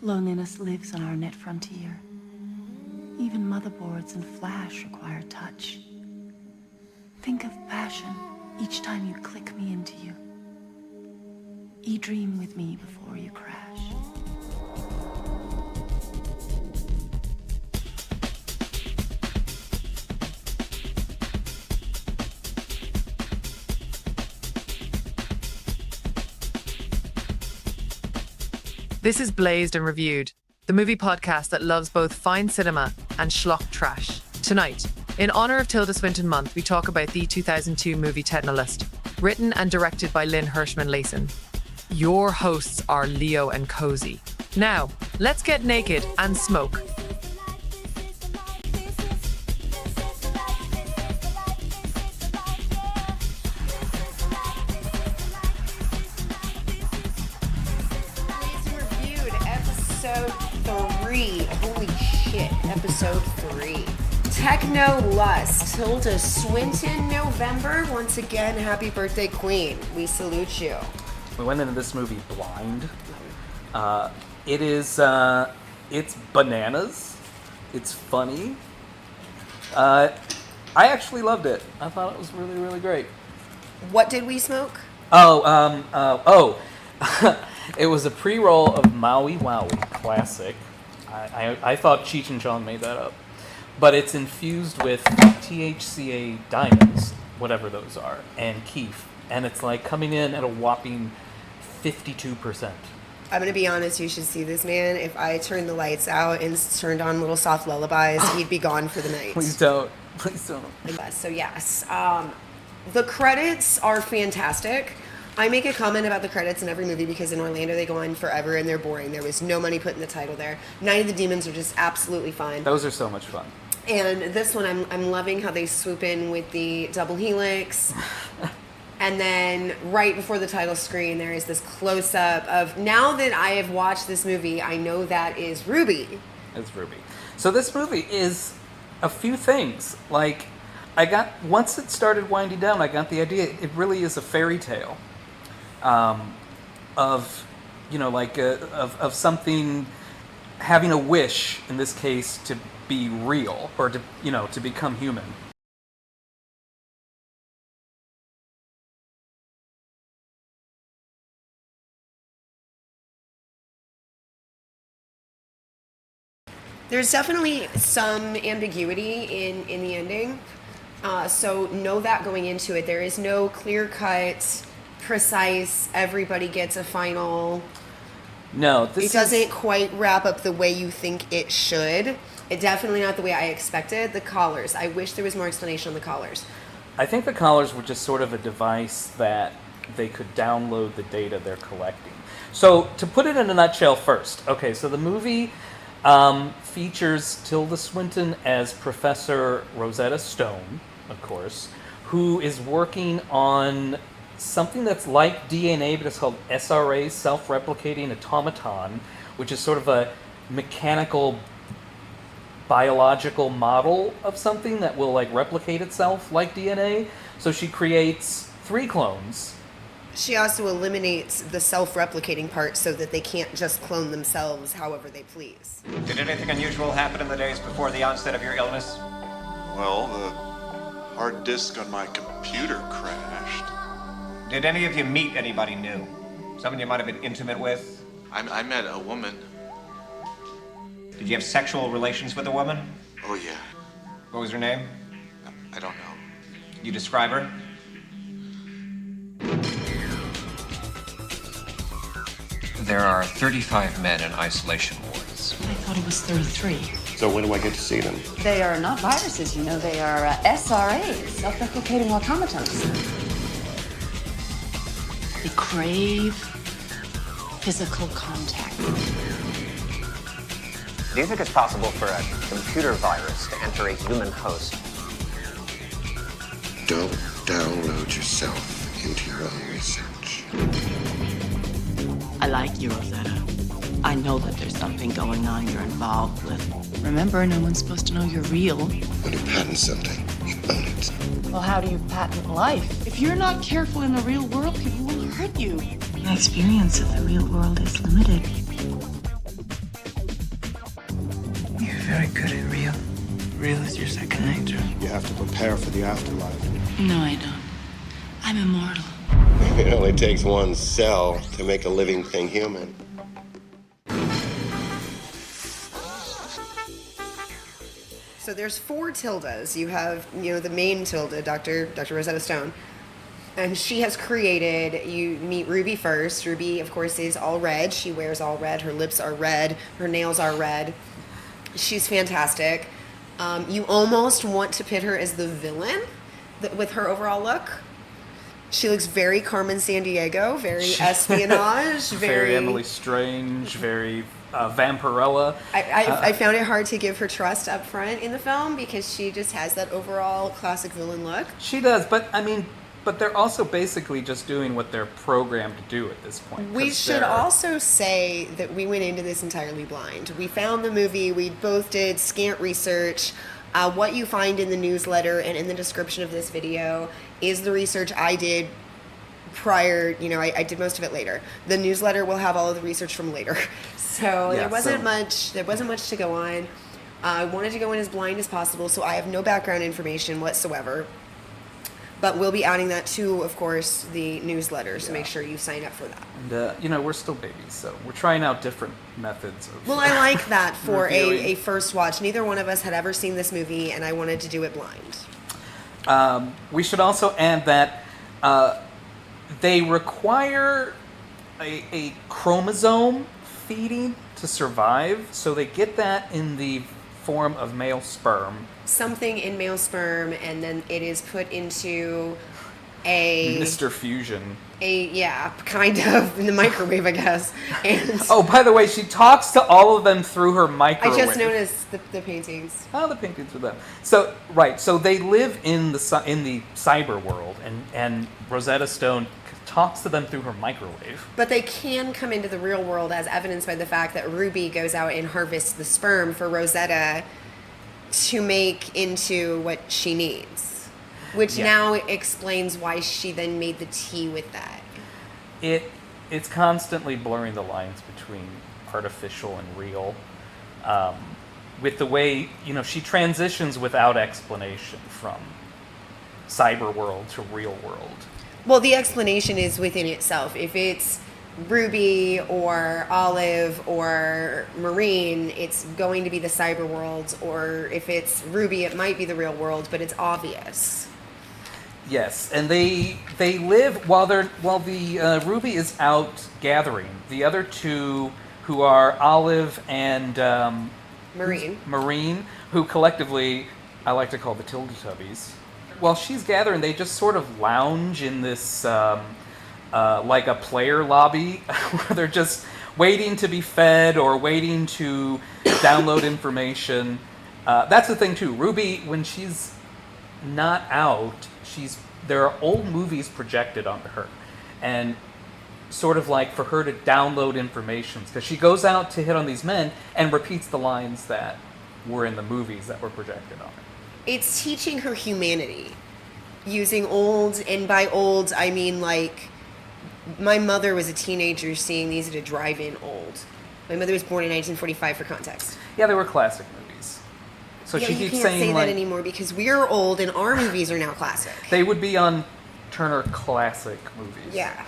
Loneliness lives on our net frontier. Even motherboards and flash require touch. Think of passion each time you click me into you. E-dream with me before you crash. This is Blazed and Reviewed, the movie podcast that loves both fine cinema and schlock trash. Tonight, in honor of Tilda Swinton Month, we talk about the 2002 movie Teknolust, written and directed by Lynn Hirschman-Layson. Your hosts are Leo and Cozy. Now, let's get naked and smoke. Episode 3. Technolust. Tilda Swinton, November. Once again, happy birthday, Queen. We salute you. We went into this movie blind. It's bananas. It's funny. I actually loved it. I thought it was really, really great. What did we smoke? It was a pre-roll of Maui Wowie Classic. I thought Cheech and Chong made that up. But it's infused with THCA diamonds, whatever those are, and keef. And it's like coming in at a whopping 52%. I'm going to be honest, you should see this man. If I turned the lights out and turned on little soft lullabies, he'd be gone for the night. Please don't. Please don't. So yes, the credits are fantastic. I make a comment about the credits in every movie because in Orlando they go on forever and they're boring. There was no money put in the title there. Night of the Demons are just absolutely fine. Those are so much fun. And this one, I'm loving how they swoop in with the double helix. And then right before the title screen, there is this close-up of, now that I have watched this movie, I know that is Ruby. It's Ruby. So this movie is a few things. Like, once it started winding down, I got the idea it really is a fairy tale. Of something having a wish, in this case, to be real or to become human. There's definitely some ambiguity in the ending. So know that going into it. There is no clear-cut, precise, everybody gets a final. No, it doesn't quite wrap up the way you think it should. It definitely not the way I expected. The collars. I wish there was more explanation on the collars. I think the collars were just sort of a device that they could download the data they're collecting. So to put it in a nutshell first, okay, so the movie features Tilda Swinton as Professor Rosetta Stone, of course, who is working on something that's like DNA, but it's called SRA, self-replicating automaton, which is sort of a mechanical, biological model of something that will like replicate itself like DNA. So she creates 3 clones. She also eliminates the self-replicating part so that they can't just clone themselves however they please. Did anything unusual happen in the days before the onset of your illness? Well, the hard disk on my computer crashed. Did any of you meet anybody new? Someone you might have been intimate with? I met a woman. Did you have sexual relations with a woman? Oh, yeah. What was her name? I don't know. Can you describe her? There are 35 men in isolation wards. I thought it was 33. So when do I get to see them? They are not viruses, you know. They are SRAs, self-replicating automatons. They crave physical contact. Do you think it's possible for a computer virus to enter a human host? Don't download yourself into your own research. I like you, Rosetta. I know that there's something going on you're involved with. Remember, no one's supposed to know you're real. When you patent something, you own it. Well, how do you patent life? If you're not careful in the real world, people will hurt you. My experience of the real world is limited. You're very good at real. Real is your second nature. You have to prepare for the afterlife. No, I don't. I'm immortal. It only takes one cell to make a living thing human. So there's 4 Tildas. You have, the main Tilda, Dr. Rosetta Stone. And she has created, you meet Ruby first. Ruby, of course, is all red. She wears all red. Her lips are red. Her nails are red. She's fantastic. You almost want to pit her as the villain with her overall look. She looks very Carmen Sandiego, very espionage. Very Emily Strange, very Vampirella. I found it hard to give her trust up front in the film because she just has that overall classic villain look. She does, but they're also basically just doing what they're programmed to do at this point. We should also say that we went into this entirely blind. We found the movie, we both did scant research. What you find in the newsletter and in the description of this video is the research I did prior, I did most of it later. The newsletter will have all of the research from later. So there wasn't much to go on. I wanted to go in as blind as possible, so I have no background information whatsoever. But we'll be adding that to, of course, the newsletter, so make sure you sign up for that. And, we're still babies, so we're trying out different methods of Well, I like that for a first watch. Neither one of us had ever seen this movie, and I wanted to do it blind. We should also add that they require a chromosome feeding to survive, so they get that in the form of male sperm. Something in male sperm, and then it is put into a Mr. Fusion. Kind of in the microwave, I guess. And by the way, she talks to all of them through her microwave. I just noticed the paintings. Oh, the paintings are them. So they live in the cyber world, and Rosetta Stone talks to them through her microwave. But they can come into the real world, as evidenced by the fact that Ruby goes out and harvests the sperm for Rosetta to make into what she needs, which now explains why she then made the tea with that. It's constantly blurring the lines between artificial and real, with the way she transitions without explanation from cyber world to real world. Well, the explanation is within itself. If it's Ruby or Olive or Marine, it's going to be the cyber world, or if it's Ruby, it might be the real world, but it's obvious. Yes, and they live while the Ruby is out gathering. The other two, who are Olive and Marine, who collectively I like to call the Teletubbies. While she's gathering, they just sort of lounge in this like a player lobby where they're just waiting to be fed or waiting to download information. That's the thing too. Ruby, when she's not out, there are old movies projected onto her, and sort of like for her to download information, because she goes out to hit on these men and repeats the lines that were in the movies that were projected on her. It's teaching her humanity, using old, and by old I mean like, my mother was a teenager seeing these at a drive-in old. My mother was born in 1945 for context. Yeah, they were classic movies. So she keeps saying, you can't say that anymore because we're old and our movies are now classic. They would be on Turner Classic Movies. Yeah.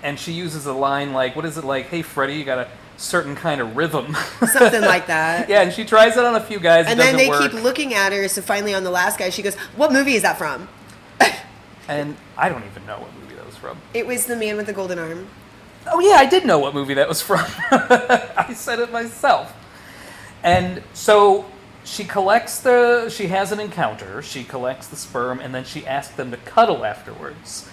And she uses a line like, what is it like? Hey, Freddie, you got a certain kind of rhythm. Something like that. Yeah, and she tries it on a few guys. And then they keep looking at her, so finally on the last guy, she goes, "What movie is that from?" And I don't even know what movie that was from. It was The Man with the Golden Arm. Oh, yeah, I did know what movie that was from. I said it myself. And so she has an encounter, she collects the sperm, and then she asks them to cuddle afterwards.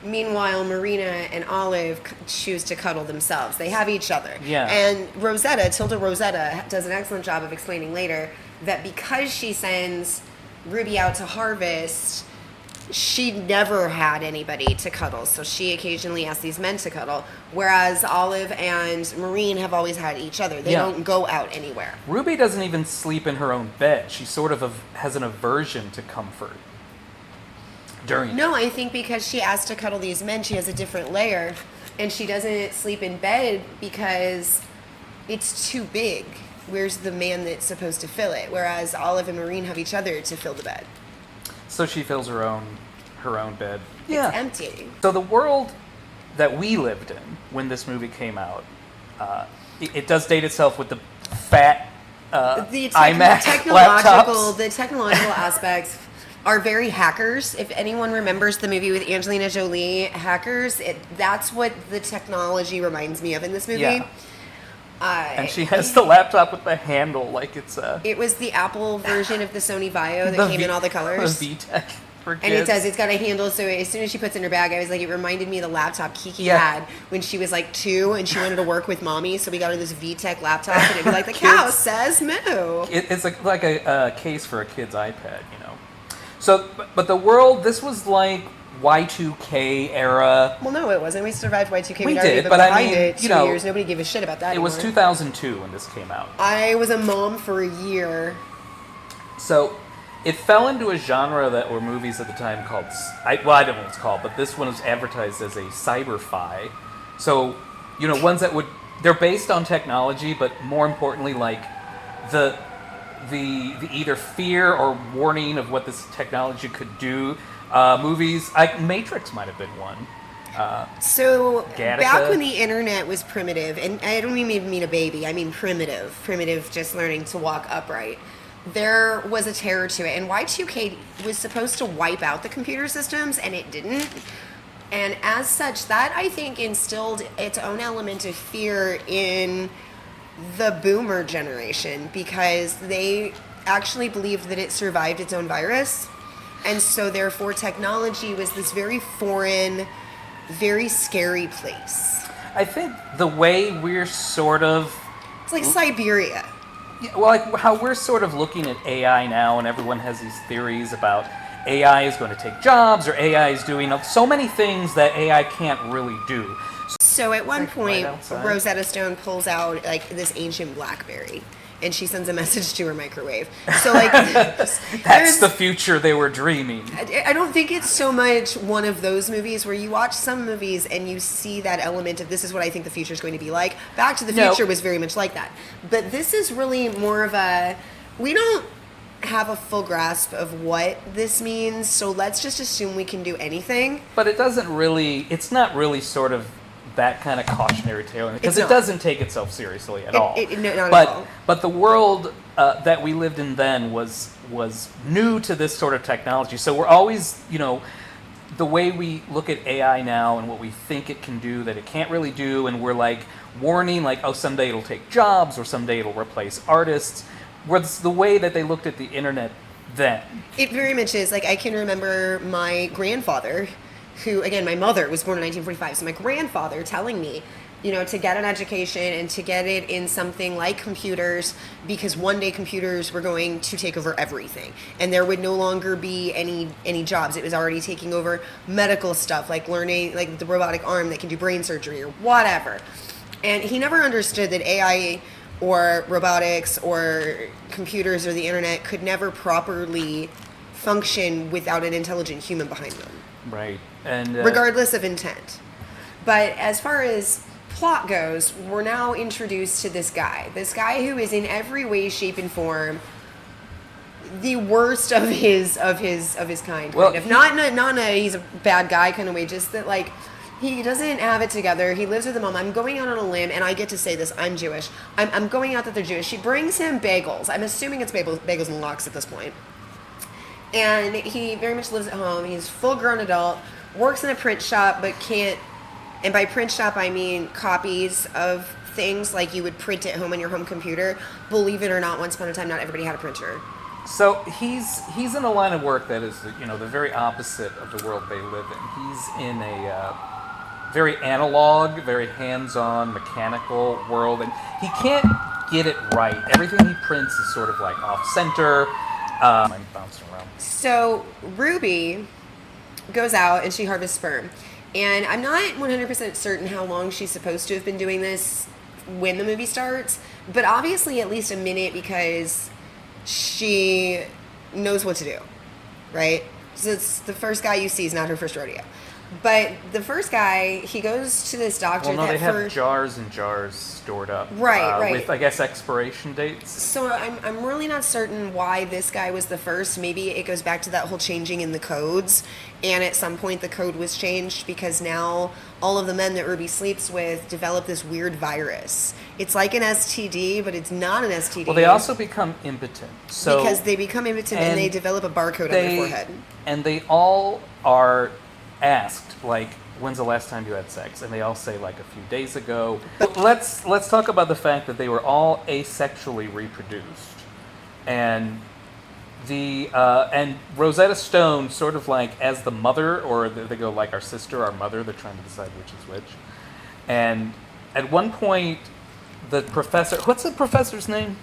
Meanwhile, Marina and Olive choose to cuddle themselves. They have each other. Yeah. And Tilda Rosetta, does an excellent job of explaining later that because she sends Ruby out to harvest, she never had anybody to cuddle, so she occasionally asked these men to cuddle, whereas Olive and Maureen have always had each other. They don't go out anywhere. Ruby doesn't even sleep in her own bed. She sort of has an aversion to comfort during No, I think because she asked to cuddle these men, she has a different layer, and she doesn't sleep in bed because it's too big. Where's the man that's supposed to fill it? Whereas Olive and Maureen have each other to fill the bed. So she fills her own bed. It's empty. So the world that we lived in when this movie came out, it does date itself with the fat iMac laptops. The technological aspects are very Hackers. If anyone remembers the movie with Angelina Jolie, Hackers, that's what the technology reminds me of in this movie. Yeah. And she has the laptop with the handle like it's a... It was the Apple version of the Sony Vaio that came in all the colors. The VTech for kids. And it does. It's got a handle, so as soon as she puts it in her bag, I was like, it reminded me of the laptop Kiki had when she was like 2 and she wanted to work with mommy, so we got her this VTech laptop, and it'd be like, the cow says moo. It's like a case for a kid's iPad, you know. So, but the world, this was like Y2K era. Well, no, it wasn't. We survived Y2K. We We'd already did, been but behind I mean, it 2 you know, years. Nobody gave a shit about that It anymore. was 2002 when this came out. I was a mom for a year. So, it fell into a genre that were movies at the time called, I don't know what it's called, but this one was advertised as a cyber-fi. So, you know, ones that they're based on technology, but more importantly, like, the either fear or warning of what this technology could do. Movies, Matrix might have been one. So Gattaca. back when the internet was primitive, and I don't even mean a baby, I mean primitive, just learning to walk upright. There was a terror to it, and Y2K was supposed to wipe out the computer systems, and it didn't. And as such, that I think instilled its own element of fear in the boomer generation, because they actually believed that it survived its own virus. And so therefore technology was this very foreign, very scary place. I think the way we're sort of... It's like Siberia. Yeah, well, like how we're sort of looking at AI now, and everyone has these theories about AI is going to take jobs, or AI is doing so many things that AI can't really do. So at one point, outside. Rosetta Stone pulls out like this ancient BlackBerry, and she sends a message to her microwave. So like, that's the future they were dreaming. I don't think it's so much one of those movies where you watch some movies and you see that element of this is what I think the future is going to be like. Back to the Future was very much like that. But this is really more of a, we don't have a full grasp of what this means, so let's just assume we can do anything. But it doesn't really, it's not really sort of that kind of cautionary tale, because it not. doesn't take itself seriously at all. Not at all. But the world that we lived in then was new to this sort of technology. So we're always, you know, the way we look at AI now and what we think it can do that it can't really do, and we're like warning, like, oh, someday it'll take jobs, or someday it'll replace artists. Was the way that they looked at the internet then. It very much is. Like, I can remember my grandfather, who, again, my mother was born in 1945, so my grandfather telling me, you know, to get an education and to get it in something like computers, because one day computers were going to take over everything, and there would no longer be any jobs. It was already taking over medical stuff, like learning, like the robotic arm that can do brain surgery or whatever. And he never understood that AI or robotics or computers or the internet could never properly function without an intelligent human behind them. Right. And regardless of intent. But as far as plot goes, we're now introduced to this guy who is in every way, shape, and form the worst of his kind. Well, kind of. Not a he's a bad guy kind of way, just that like he doesn't have it together. He lives with a mom. I'm going out on a limb, and I get to say this, I'm Jewish. I'm going out that they're Jewish. She brings him bagels. I'm assuming it's bagels and lox at this point. And he very much lives at home. He's a full-grown adult, works in a print shop, but can't, and by print shop I mean copies of things like you would print at home on your home computer. Believe it or not, once upon a time, not everybody had a printer. So he's in a line of work that is, you know, the very opposite of the world they live in. He's in a very analog, very hands-on, mechanical world, and he can't get it right. Everything he prints is sort of like off-center. I'm bouncing around. So Ruby goes out and she harvests sperm. And I'm not 100% certain how long she's supposed to have been doing this when the movie starts, but obviously at least a minute because she knows what to do, right? So it's the first guy you see is not her first rodeo. But the first guy, he goes to this doctor. Well, no, they have jars and jars stored up. Right. With, I guess, expiration dates. So I'm really not certain why this guy was the first. Maybe it goes back to that whole changing in the codes. And at some point the code was changed because now all of the men that Ruby sleeps with develop this weird virus. It's like an STD, but it's not an STD. Well, they also become impotent. So because they become impotent and they develop a barcode on their forehead. And they all are asked, like, when's the last time you had sex? And they all say, like, a few days ago. But let's talk about the fact that they were all asexually reproduced. And and Rosetta Stone sort of like as the mother, or they go like our sister, our mother, they're trying to decide which is which. And at one point, the professor, what's the professor's name?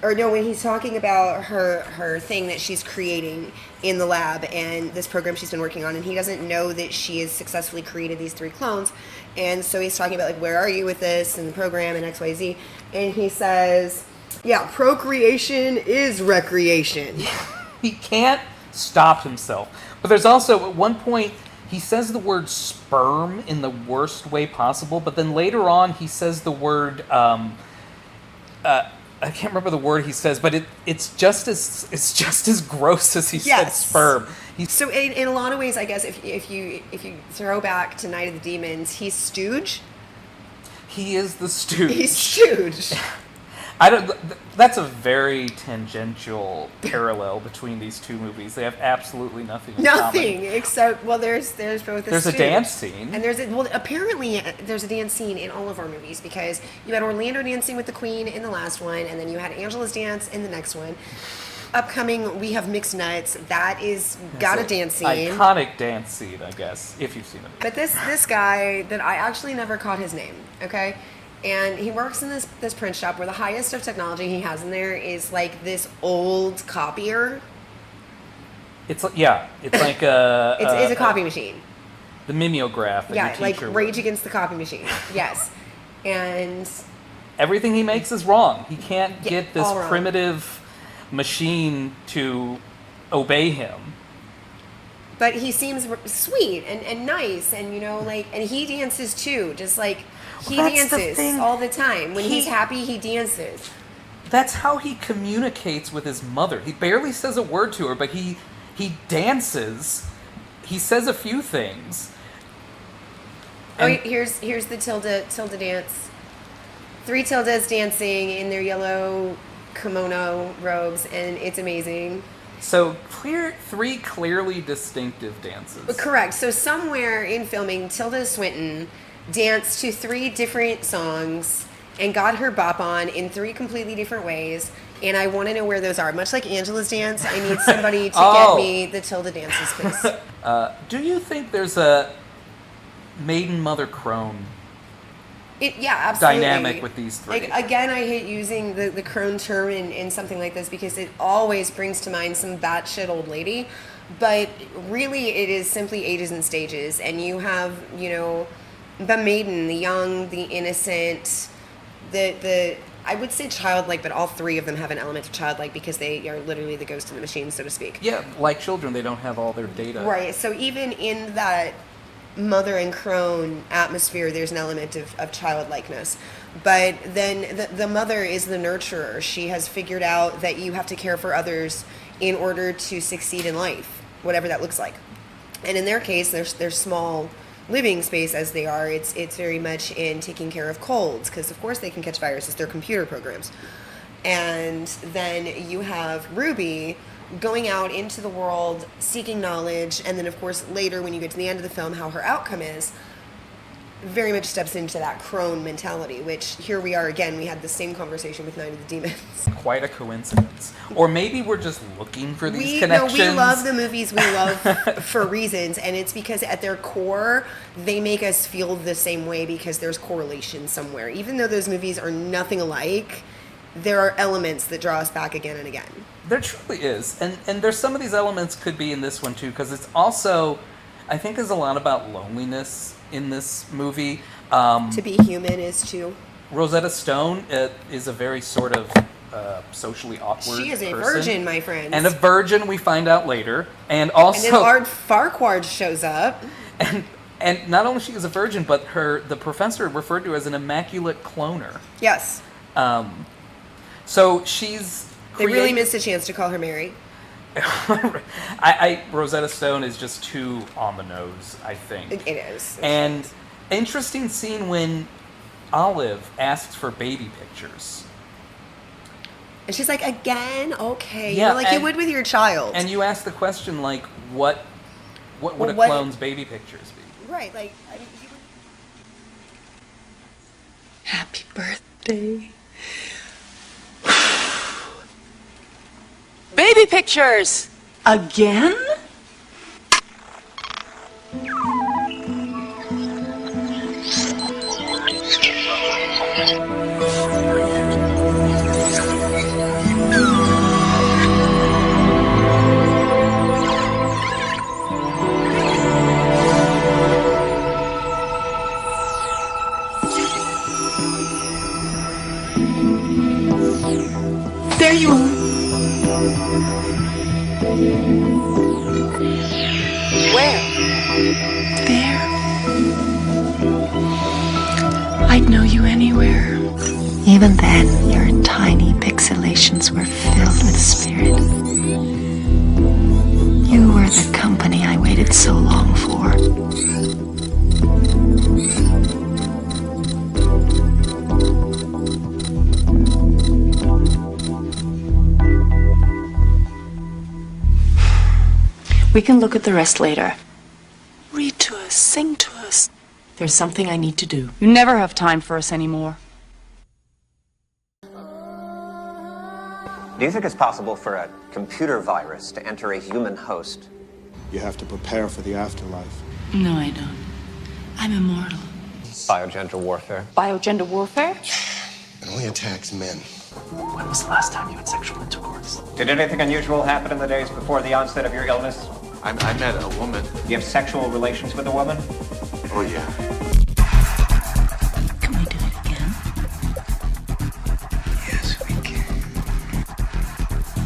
Or no, when he's talking about her thing that she's creating in the lab and this program she's been working on, and he doesn't know that she has successfully created these 3 clones. And so he's talking about, like, where are you with this and the program and XYZ. And he says, yeah, procreation is recreation. He can't stop himself. But there's also, at one point, he says the word sperm in the worst way possible, but then later on he says the word, I can't remember the word he says, but it's just as gross as he said sperm. So in a lot of ways, I guess if you throw back to Night of the Demons, he's Stooge. He is the Stooge. He's Stooge. That's a very tangential parallel between these two movies. They have absolutely nothing in common. Except, well, there's both. There's a dance scene, and apparently there's a dance scene in all of our movies because you had Orlando dancing with the Queen in the last one, and then you had Angela's dance in the next one. Upcoming, we have Mixed Nuts. That is got a dance scene. Iconic dance scene, I guess, if you've seen it. But this guy that I actually never caught his name. Okay. And he works in this print shop where the highest of technology he has in there is like this old copier. It's like a... it's a copy machine. The mimeograph. Yeah, like Rage Against the Copy Machine. Yes. And... everything he makes is wrong. He can't get this primitive machine to obey him. But he seems sweet and nice and, and he dances too, just like... He dances all the time. When he's happy, he dances. That's how he communicates with his mother. He barely says a word to her, but he dances. He says a few things. Here's the Tilda dance. 3 Tildas dancing in their yellow kimono robes, and it's amazing. So 3 clearly distinctive dances. Correct. So somewhere in filming, Tilda Swinton danced to 3 different songs and got her bop on in 3 completely different ways, and I want to know where those are. Much like Angela's dance, I need somebody to get me the Tilda dances, please. Do you think there's a maiden mother crone absolutely. dynamic with these 3? Again, I hate using the crone term in something like this because it always brings to mind some batshit old lady, but really it is simply ages and stages, and you have, the maiden, the young, the innocent, the I would say childlike, but all 3 of them have an element of childlike because they are literally the ghost in the machine, so to speak. Yeah, like children, they don't have all their data. Right, so even in that mother and crone atmosphere, there's an element of childlikeness. But then the mother is the nurturer. She has figured out that you have to care for others in order to succeed in life, whatever that looks like. And in their case, their small living space as they are, it's very much in taking care of colds, because of course they can catch viruses, they're computer programs. And then you have Ruby going out into the world, seeking knowledge, and then of course later when you get to the end of the film, how her outcome is, very much steps into that crone mentality, which here we are again, we had the same conversation with Night of the Demons. Quite a coincidence. Or maybe we're just looking for these connections. No, we love the movies we love for reasons, and it's because at their core, they make us feel the same way because there's correlation somewhere. Even though those movies are nothing alike, there are elements that draw us back again and again. There truly is. And there's some of these elements could be in this one too, because it's also I think there's a lot about loneliness in this movie. To be human is to... Rosetta Stone is a very sort of socially awkward She is a person. virgin, my friend. And a virgin, we find out later. And also... And then Art Farquaad shows up. And not only she is a virgin, but the professor referred to as an immaculate cloner. Yes. So she's... They really missed a chance to call her Mary. Rosetta Stone is just too on the nose, I think. It is. And interesting scene when Olive asks for baby pictures. And she's like, again? Okay. Yeah, like you would with your child. And you ask the question, like, what would a clone's baby pictures be? Right, like... Happy birthday. Baby pictures! Again? There you are. Where? There. I'd know you anywhere. Even then, your tiny pixelations were filled with spirit. You were the company I waited so long for. We can look at the rest later. Read to us, sing to us. There's something I need to do. You never have time for us anymore. Do you think it's possible for a computer virus to enter a human host? You have to prepare for the afterlife. No, I don't. I'm immortal. Biogender warfare. Biogender warfare? It only attacks men. When was the last time you had sexual intercourse? Did anything unusual happen in the days before the onset of your illness? I met a woman. You have sexual relations with a woman? Oh, yeah. Can we do it again? Yes, we can.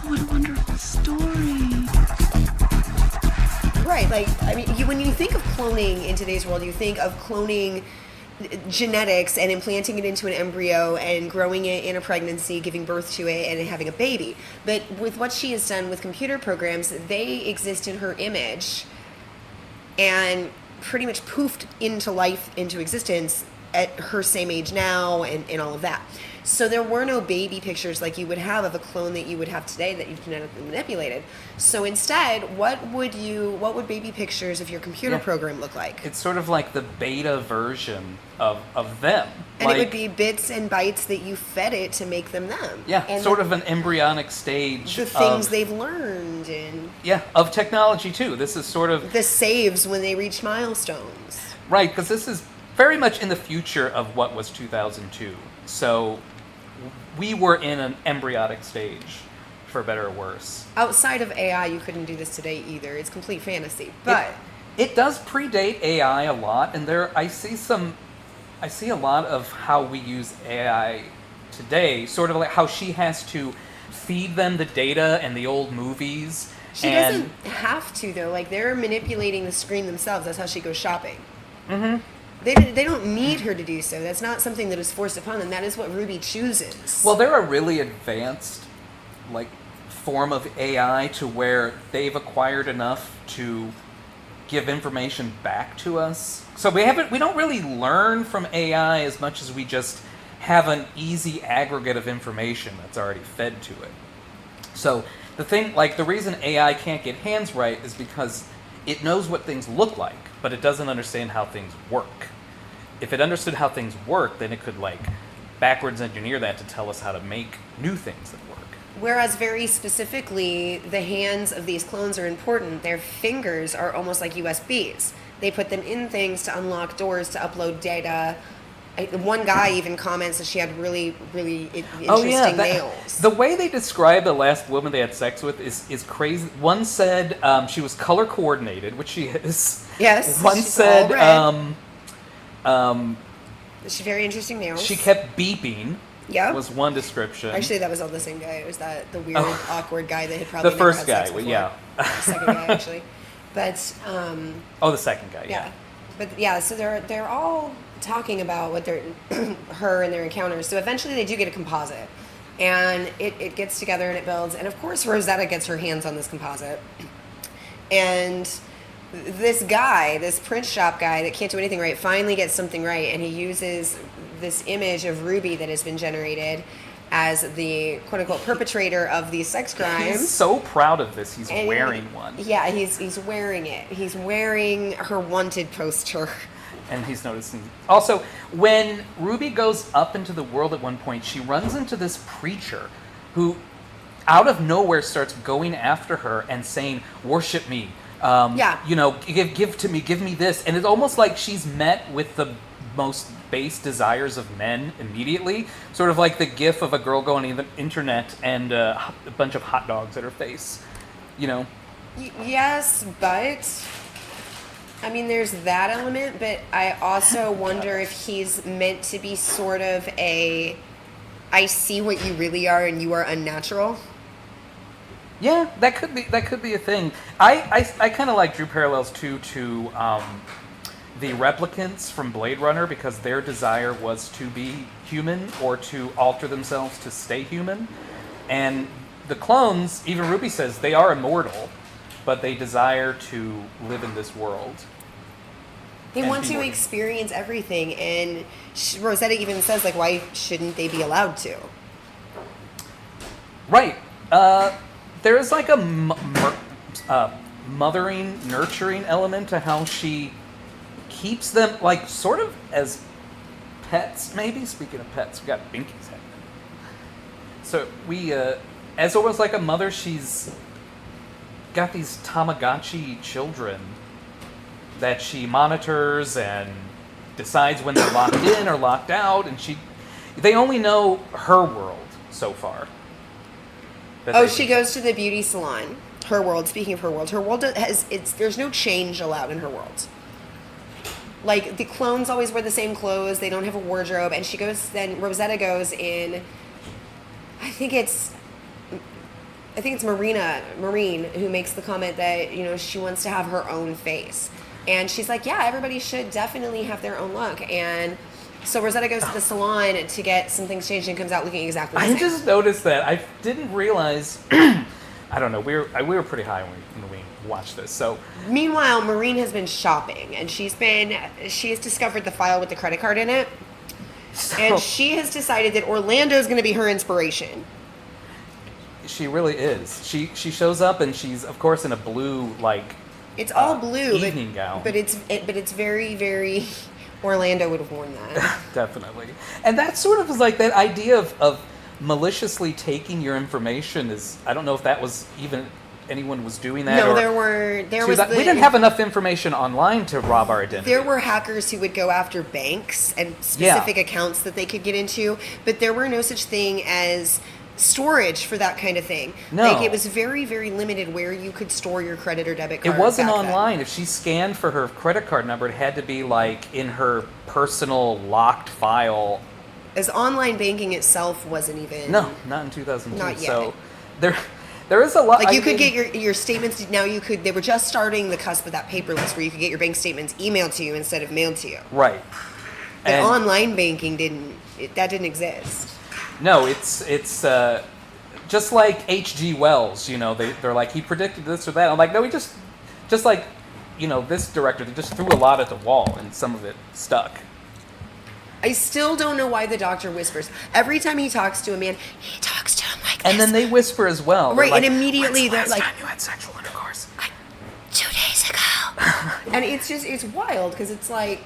What a wonderful story. Right, like, I mean, when you think of cloning in today's world, you think of cloning genetics and implanting it into an embryo and growing it in a pregnancy, giving birth to it, and having a baby. But with what she has done with computer programs, they exist in her image and pretty much poofed into life, into existence at her same age now and all of that. So there were no baby pictures like you would have of a clone that you would have today that you've genetically manipulated. So instead, what would baby pictures of your computer program look like? It's sort of like the beta version of them. And like, it would be bits and bytes that you fed it to make them them. Yeah, and sort of an embryonic stage. The things they've learned and... Yeah, of technology too. This is sort of... The saves when they reach milestones. Right, because this is very much in the future of what was 2002. So we were in an embryonic stage, for better or worse. Outside of AI, you couldn't do this today either. It's complete fantasy. But it does predate AI a lot, and I see a lot of how we use AI today, sort of like how she has to feed them the data and the old movies. She doesn't have to, though. Like, they're manipulating the screen themselves. That's how she goes shopping. Mm-hmm. They don't need her to do so. That's not something that is forced upon them. That is what Ruby chooses. Well, they're a really advanced, like, form of AI to where they've acquired enough to give information back to us. So we don't really learn from AI as much as we just have an easy aggregate of information that's already fed to it. So the reason AI can't get hands right is because it knows what things look like, but it doesn't understand how things work. If it understood how things work, then it could backwards engineer that to tell us how to make new things that work. Whereas very specifically, the hands of these clones are important. Their fingers are almost like USBs. They put them in things to unlock doors, to upload data, one guy even comments that she had really, really interesting nails. The way they describe the last woman they had sex with is crazy. One said she was color coordinated, which she is. Yes. One said she very interesting nails. She kept beeping. Yeah. Was one description. Actually, that was all the same guy. It was the weird, awkward guy that had probably the first never had guy. sex before. Yeah. The second guy, actually. But the second guy. Yeah. But yeah, so they're all talking about what her and their encounters. So eventually they do get a composite, and it gets together and it builds. And of course Rosetta gets her hands on this composite, and this guy, this print shop guy that can't do anything right, finally gets something right, and he uses this image of Ruby that has been generated as the quote-unquote perpetrator of these sex crimes. He's so proud of this. He's wearing one. Yeah, he's wearing it. He's wearing her wanted poster. And he's noticing. Also, when Ruby goes up into the world at one point, she runs into this preacher who, out of nowhere, starts going after her and saying, "Worship me. You know, give to me, give me this." And it's almost like she's met with the most base desires of men immediately. Sort of like the gif of a girl going on the internet and a bunch of hot dogs at her face. You know? Yes, but I mean, there's that element, but I also wonder if he's meant to be sort of I see what you really are and you are unnatural. Yeah, that could be a thing. I kind of like drew parallels to the replicants from Blade Runner, because their desire was to be human or to alter themselves to stay human. And the clones, even Ruby says, they are immortal, but they desire to live in this world. They want to experience everything, and Rosetta even says, like, why shouldn't they be allowed to? Right. There is like a mothering, nurturing element to how she keeps them, like, sort of as pets, maybe? Speaking of pets, we got Binky's head. So we, as almost like a mother, she's got these Tamagotchi children that she monitors and decides when they're locked in or locked out, and they only know her world so far. She goes to the beauty salon. Her world, speaking of her world there's no change allowed in her world. Like, the clones always wear the same clothes, they don't have a wardrobe, and Rosetta goes in, I think it's Marine who makes the comment that, you know, she wants to have her own face. And she's like, yeah, everybody should definitely have their own look. And so Rosetta goes to the salon to get some things changed and comes out looking exactly the same. I just noticed that. I didn't realize. I don't know. We were pretty high when we watched this. So meanwhile, Marine has been shopping, and she has discovered the file with the credit card in it. And she has decided that Orlando's going to be her inspiration. She really is. She shows up, and she's, of course, in a blue, like, it's all blue evening gown. But it's very, very Orlando would have worn that. Definitely. And that sort of is like that idea of maliciously taking your information is, I don't know if that was even anyone was doing that. No, we didn't have enough information online to rob our identity. There were hackers who would go after banks and specific accounts that they could get into, but there were no such thing as storage for that kind of thing. No. Like, it was very, very limited where you could store your credit or debit card. It wasn't back online. then. If she scanned for her credit card number, it had to be like in her personal locked file. As online banking itself wasn't even... No, not in 2002. Not yet. So there is a lot... Like, you could get your statements... Now they were just starting the cusp of that paperless where you could get your bank statements emailed to you instead of mailed to you. Right. But online banking didn't exist. No, it's just like H.G. Wells, you know, they're like, he predicted this or that. I'm like, no, he just like, you know, this director, they just threw a lot at the wall and some of it stuck. I still don't know why the doctor whispers. Every time he talks to a man, he talks to him like this. And then they whisper as well. Right, like, and immediately they're like... When's the last time you had sexual intercourse? 2 days ago. And it's wild, because it's like...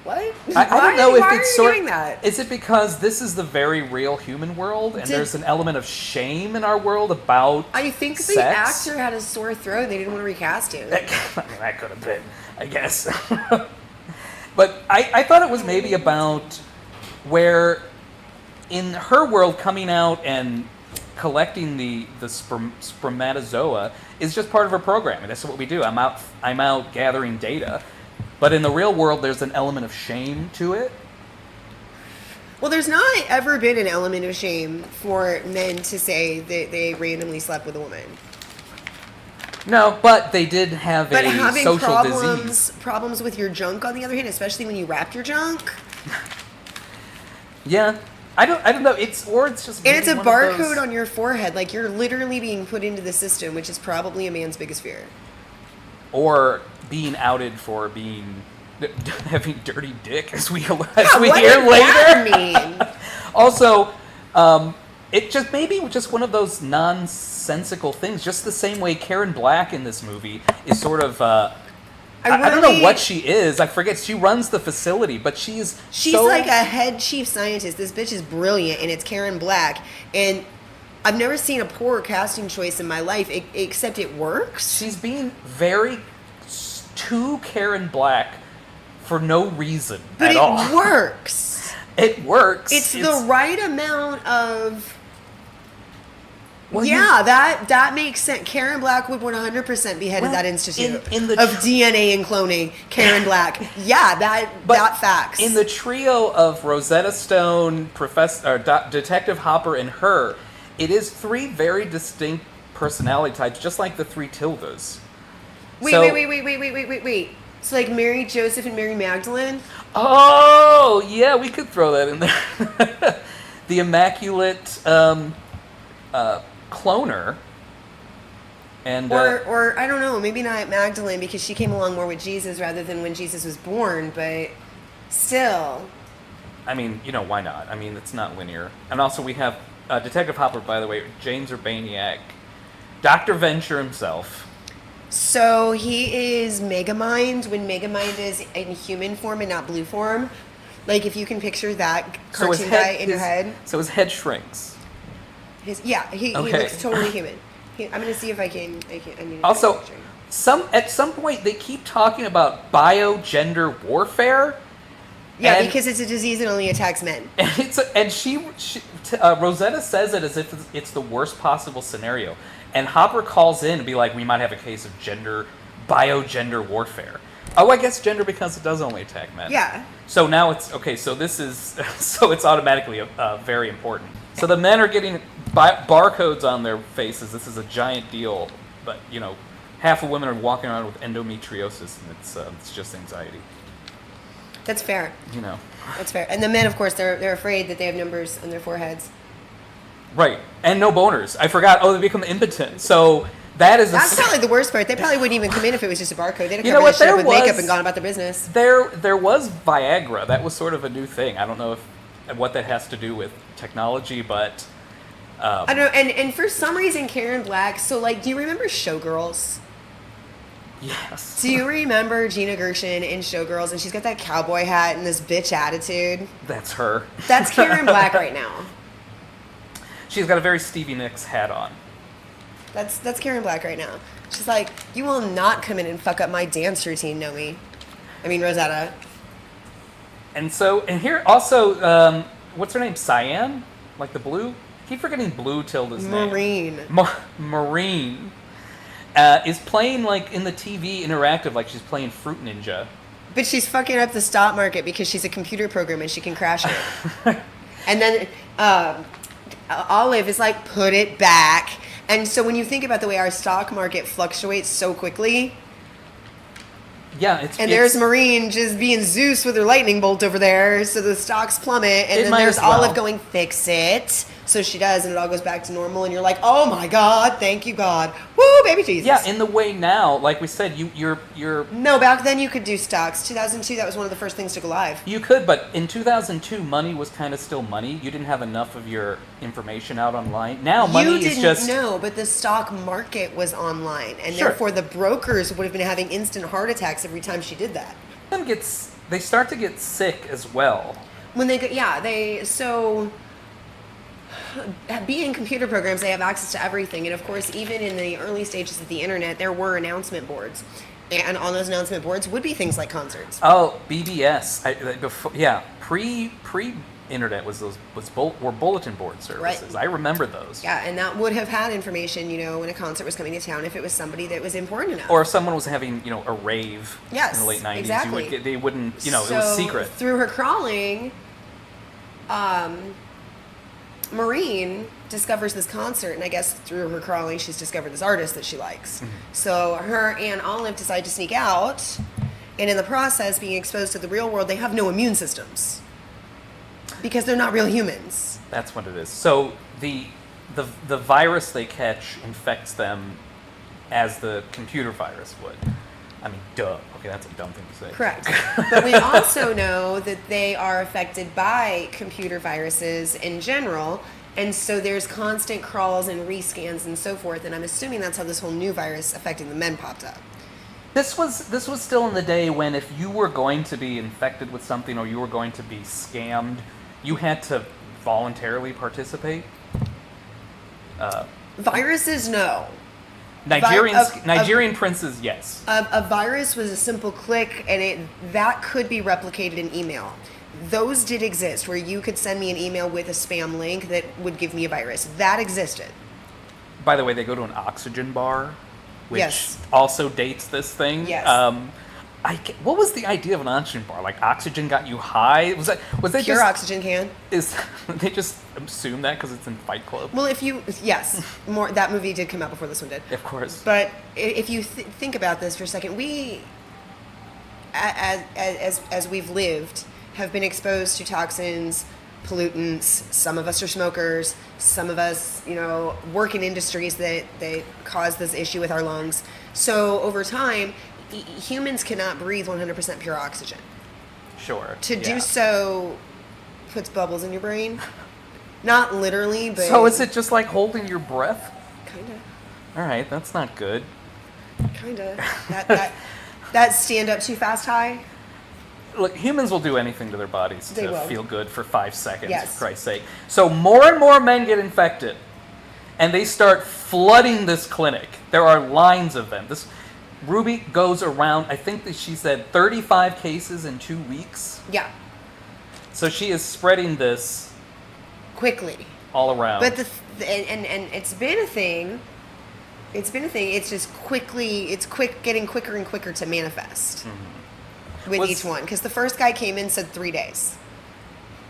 What? I don't know if why it's are you doing that? Is it because this is the very real human world, and there's an element of shame in our world about I think sex? the actor had a sore throat. They didn't want to recast him. I mean, that could have been, I guess. But I thought it was maybe about where in her world, coming out and collecting the spermatozoa is just part of her programming. That's what we do. I'm out gathering data. But in the real world, there's an element of shame to it. Well, there's not ever been an element of shame for men to say that they randomly slept with a woman. No, but they did have but a having social disease. Problems with your junk, on the other hand, especially when you wrap your junk. Yeah. I don't know. It's just. And it's a barcode on your forehead. Like, you're literally being put into the system, which is probably a man's biggest fear. Or being outed for having dirty dick, as we hear later. That mean? Also, it just maybe just one of those nonsensical things. Just the same way Karen Black in this movie is sort of. I don't know what she is. I forget. She runs the facility, but she's like a head chief scientist. This bitch is brilliant, and it's Karen Black. And I've never seen a poor casting choice in my life, except it works. She's being very too Karen Black for no reason at all. But it works. It works. It's the right amount of... Well, that makes sense. Karen Black would 100% be head of that institute of DNA and cloning. Karen Black, that facts. In the trio of Rosetta Stone, Detective Hopper, and her, it is three very distinct personality types, just like the three Tildas. Wait. So like Mary Joseph and Mary Magdalene? Oh, yeah, we could throw that in there. The Immaculate Cloner. And or I don't know, maybe not Magdalene, because she came along more with Jesus rather than when Jesus was born, but still. I mean, why not? I mean, it's not linear. And also we have Detective Hopper, by the way, James Urbaniak, Dr. Venture himself. So he is Megamind when Megamind is in human form and not blue form. Like, if you can picture that cartoon guy in your head. So his head shrinks. He looks totally human. I'm going to see if I can also, at some point, they keep talking about biogender warfare. Yeah, because it's a disease that only attacks men. And Rosetta says it as if it's the worst possible scenario. And Hopper calls in to be like, we might have a case of biogender warfare. Oh, I guess gender because it does only attack men. Yeah. So now it's, okay, so it's automatically very important. So the men are getting barcodes on their faces. This is a giant deal. But, half of women are walking around with endometriosis, and it's just anxiety. That's fair. That's fair. And the men, of course, they're afraid that they have numbers on their foreheads. Right. And no boners. I forgot. Oh, they become impotent. So that's probably the worst part. They probably wouldn't even come in if it was just a barcode. They'd have covered this shit up with makeup and gone about their business. There was Viagra. That was sort of a new thing. I don't know what that has to do with technology, but... I don't know. And for some reason, Karen Black... So, do you remember Showgirls? Yes. Do you remember Gina Gershon in Showgirls? And she's got that cowboy hat and this bitch attitude. That's her. That's Karen Black right now. She's got a very Stevie Nicks hat on. That's Karen Black right now. She's like, you will not come in and fuck up my dance routine, Nomi. I mean, Rosetta. And here also, what's her name? Cyan? Like the blue? I keep forgetting Blue Tilda's name. Marine. Is playing in the TV interactive like she's playing Fruit Ninja. But she's fucking up the stock market because she's a computer program and she can crash it. And then Olive is like, put it back. And so when you think about the way our stock market fluctuates so quickly... Yeah, there's Marine just being Zeus with her lightning bolt over there, so the stocks plummet, and then there's Olive going, fix it. So she does, and it all goes back to normal, and you're like, oh my God, thank you God. Woo, baby Jesus. Yeah, in the way now, like we said, you're... No, back then you could do stocks. 2002, that was one of the first things to go live. You could, but in 2002, money was kind of still money. You didn't have enough of your information out online. Now money is just... No, but the stock market was online, and therefore the brokers would have been having instant heart attacks every time she did that. They start to get sick as well. When they go, so being computer programs, they have access to everything. And of course, even in the early stages of the internet, there were announcement boards. And on those announcement boards would be things like concerts. Oh, BBS. Pre-internet were bulletin board services. Right. I remember those. Yeah, and that would have had information, when a concert was coming to town, if it was somebody that was important enough. Or if someone was having, a rave Yes, in the late 90s, exactly. they wouldn't, it was So, secret. Through her crawling, Maureen discovers this concert, and I guess through her crawling, she's discovered this artist that she likes. Mm-hmm. So her and Olive decide to sneak out, and in the process, being exposed to the real world, they have no immune systems because they're not real humans. That's what it is. So the virus they catch infects them as the computer virus would. I mean, duh. Okay, that's a dumb thing to say. Correct. But we also know that they are affected by computer viruses in general, and so there's constant crawls and rescans and so forth, and I'm assuming that's how this whole new virus affecting the men popped up. This was still in the day when if you were going to be infected with something or you were going to be scammed, you had to voluntarily participate. Viruses, no. Nigerian princes, yes. A virus was a simple click, and that could be replicated in email. Those did exist, where you could send me an email with a spam link that would give me a virus. That existed. By the way, they go to an oxygen bar, which Yes. also dates this thing. Yes. What was the idea of an oxygen bar? Like oxygen got you high? Was that Pure just oxygen can. They just assume that because it's in Fight Club? Well, that movie did come out before this one did. Of course. But if you think about this for a second, we, as we've lived, have been exposed to toxins, pollutants. Some of us are smokers. Some of us, work in industries that cause this issue with our lungs. So over time, humans cannot breathe 100% pure oxygen. Sure. To do so puts bubbles in your brain. Not literally, but... So is it just like holding your breath? Kinda. All right, that's not good. Kinda. That stand up too fast high. Look, humans will do anything to their bodies They to will. feel good for 5 seconds, Yes. for Christ's sake. So more and more men get infected, and they start flooding this clinic. There are lines of them. Ruby goes around, I think that she said 35 cases in 2 weeks. Yeah. So she is spreading this Quickly. all around. But and it's been a thing. It's been a thing. It's just getting quicker and quicker to manifest with each one. Because the first guy came in, said 3 days.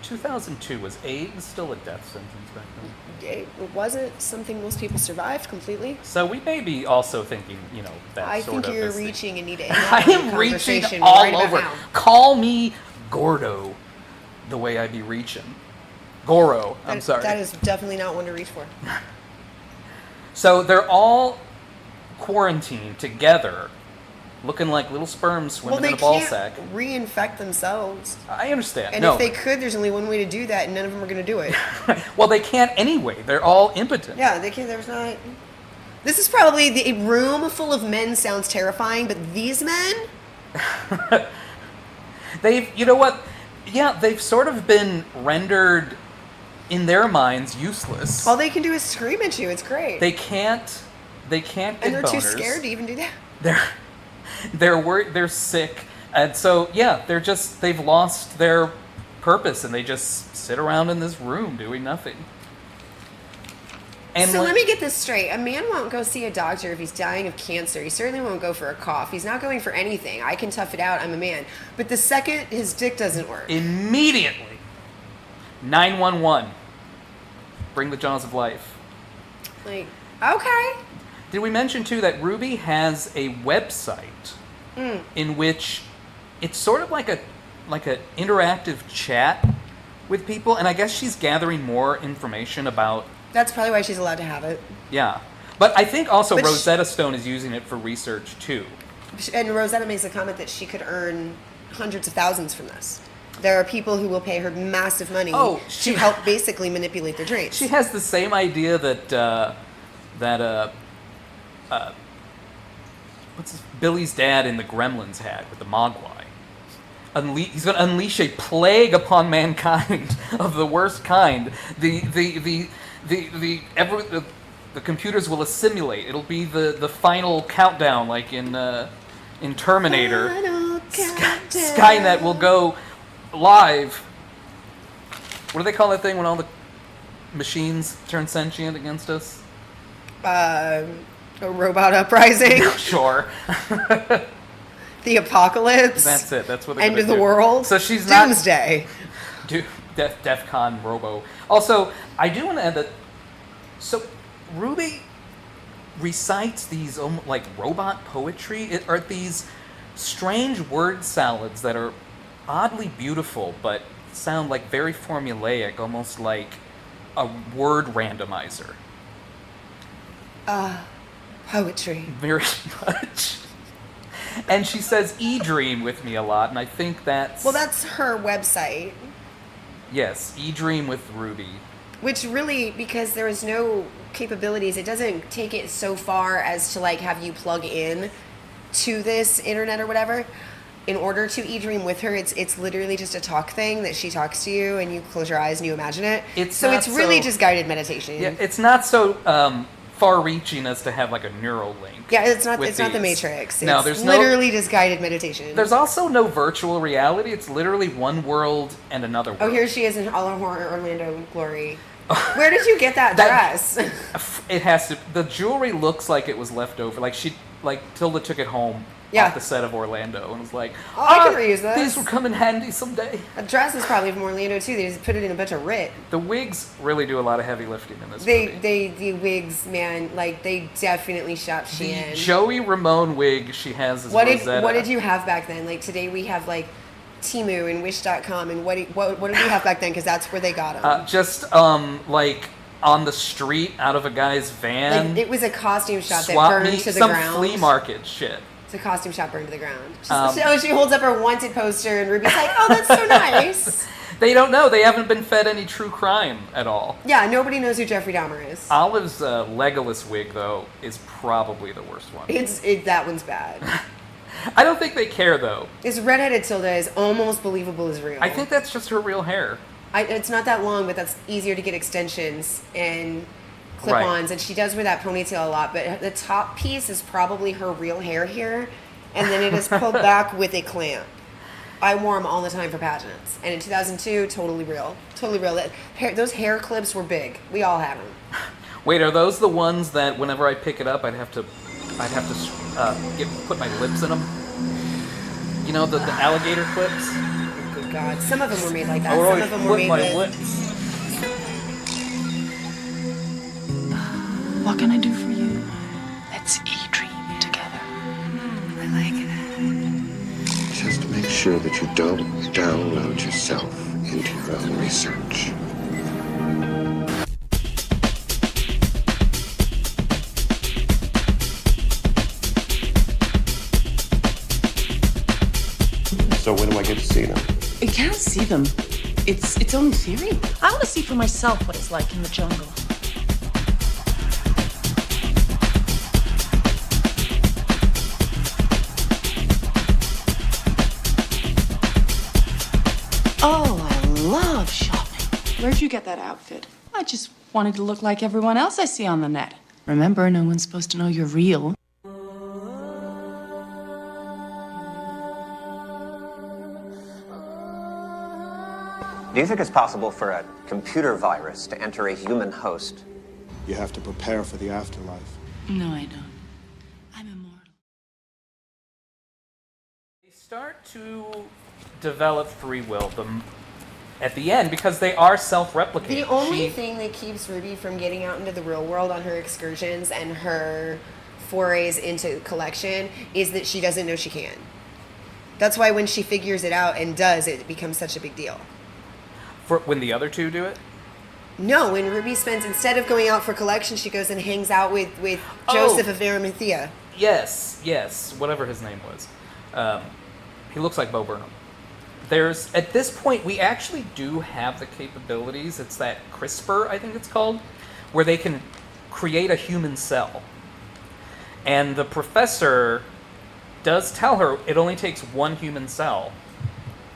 2002, was AIDS still a death sentence back then? It wasn't something most people survived completely. So we may be also thinking, that I sort of... think you're as the- reaching and need to I am reaching all over. Call me Gordo the way I be reaching. Goro, I'm sorry. That is definitely not one to reach for. So they're all quarantined together, looking like little sperms swimming in a ball sack. Well, they can't reinfect themselves. I understand. And no. if they could, there's only one way to do that, and none of them are going to do it. Well, they can't anyway. They're all impotent. Yeah, they can't. There's not. This is probably a room full of men sounds terrifying, but these men. You know what? Yeah, they've sort of been rendered, in their minds, useless. All they can do is scream at you. It's great. They can't get and they're boners. too scared to even do that. They're worried. They're sick, and so they've lost their purpose, and they just sit around in this room doing nothing. And so let me get this straight. A man won't go see a doctor if he's dying of cancer. He certainly won't go for a cough. He's not going for anything. I can tough it out. I'm a man. But the second his dick doesn't work. Immediately, 911. Bring the jaws of life. Like, okay. Did we mention too that Ruby has a website in which it's sort of like an interactive chat with people, and I guess she's gathering more information about. That's probably why she's allowed to have it. Yeah, but I think also But Rosetta Stone is using it for research too. And Rosetta makes a comment that she could earn hundreds of thousands from this. There are people who will pay her massive money to help basically manipulate their dreams. She has the same idea that Billy's dad in the Gremlins had with the Mogwai. He's going to unleash a plague upon mankind of the worst kind. The computers will assimilate. It'll be the final countdown, like in in Terminator, Skynet will go live. What do they call that thing when all the machines turn sentient against us? A robot uprising. Sure. The apocalypse. That's it. That's what they're end of do. the world. So she's Doomsday. DEFCON Robo. Also, I do want to add that. So Ruby recites these like robot poetry. It are these strange word salads that are oddly beautiful, but sound like very formulaic, almost like a word randomizer. Poetry. Very much. And she says E-Dream with me a lot, and I think that's... Well, that's her website. Yes, E-Dream with Ruby. Which really, because there is no capabilities, it doesn't take it so far as to like have you plug in to this internet or whatever. In order to E-Dream with her, it's literally just a talk thing that she talks to you and you close your eyes and you imagine it. It's really just guided meditation. Yeah, it's not so far-reaching as to have like a neural link. Yeah, it's not the Matrix. No, It's there's literally just guided meditation. There's also no virtual reality. It's literally one world and another world. Oh, here she is in all her Orlando glory. Where did you get that dress? It has to. The jewelry looks like it was left over. Like Tilda took it home off the set of Orlando and was like, I can reuse this. These will come in handy someday. A dress is probably from Orlando too. They just put it in a bunch of RIT. The wigs really do a lot of heavy lifting in this movie. The wigs, man, like they definitely shop Shein. The Joey Ramone wig she has is what Rosetta. What did you have back then? Like today we have like Temu and Wish.com and what did we have back then? Because that's where they got them. Just like on the street out of a guy's van. Like, it was a costume shop that burned to the ground. Some flea market shit. It's a costume shop burned to the ground. She holds up her wanted poster and Ruby's like, oh, that's so nice. They don't know. They haven't been fed any true crime at all. Yeah, nobody knows who Jeffrey Dahmer is. Olive's Legolas wig, though, is probably the worst one. That one's bad. I don't think they care, though. This redheaded Tilda is almost believable as real. I think that's just her real hair. It's not that long, but that's easier to get extensions and clip-ons, and she does wear that ponytail a lot, but the top piece is probably her real hair here, and then it is pulled back with a clamp. I wore them all the time for pageants, and in 2002, totally real. Those hair clips were big. We all have them. Wait, are those the ones that whenever I pick it up, I'd have to put my lips in them? You know, the alligator clips? Good God. Some of them were made like that. Some of them were made with... lips. What can I do for you? Let's E-Dream together. I like it. Just make sure that you don't download yourself into your own research. So when do I get to see them? You can't see them. It's only theory. I want to see for myself what it's like in the jungle. Oh, I love shopping. Where'd you get that outfit? I just wanted to look like everyone else I see on the net. Remember, no one's supposed to know you're real. Do you think it's possible for a computer virus to enter a human host? You have to prepare for the afterlife. No, I don't. I'm immortal. They start to develop free will at the end because they are self-replicating. The only thing that keeps Ruby from getting out into the real world on her excursions and her forays into collection is that she doesn't know she can. That's why when she figures it out and does, it becomes such a big deal. For when the other two do it? No, when Ruby spends, instead of going out for collection, she goes and hangs out with Joseph of Arimathea. Yes, whatever his name was. He looks like Bo Burnham. At this point, we actually do have the capabilities. It's that CRISPR, I think it's called, where they can create a human cell. And the professor does tell her it only takes one human cell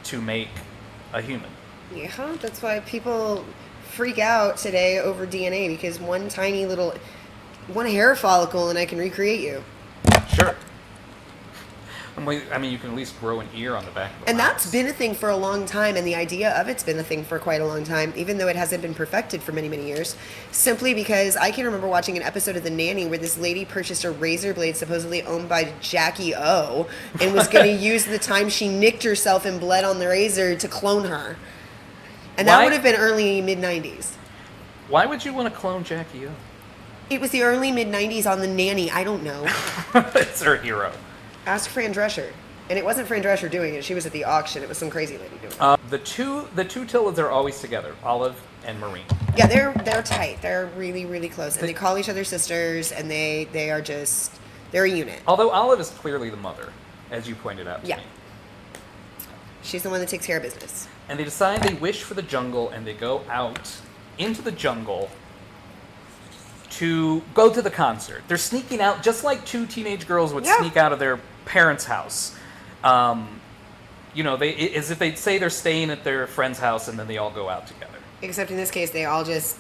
to make a human. Yeah, that's why people freak out today over DNA, because one hair follicle and I can recreate you. Sure. I mean, you can at least grow an ear on the back of the And mouse. that's been a thing for a long time, and the idea of it's been a thing for quite a long time, even though it hasn't been perfected for many, many years. Simply because I can remember watching an episode of The Nanny where this lady purchased a razor blade supposedly owned by Jackie O and was going to use the time she nicked herself and bled on the razor to clone her. And that would have been early mid-90s. Why would you want to clone Jackie O? It was the early mid-90s on The Nanny. I don't know. It's her hero. Ask Fran Drescher. And it wasn't Fran Drescher doing it. She was at the auction. It was some crazy lady doing it. The two Tildas are always together, Olive and Maureen. Yeah, they're tight. They're really, really close. And they call each other sisters, and they are just, they're a unit. Although Olive is clearly the mother, as you pointed out to me. She's the one that takes care of business. And they decide they wish for the jungle, and they go out into the jungle to go to the concert. They're sneaking out just like two teenage girls would sneak out of their parents' house. They as if they'd say they're staying at their friend's house, and then they all go out together. Except in this case, they all just...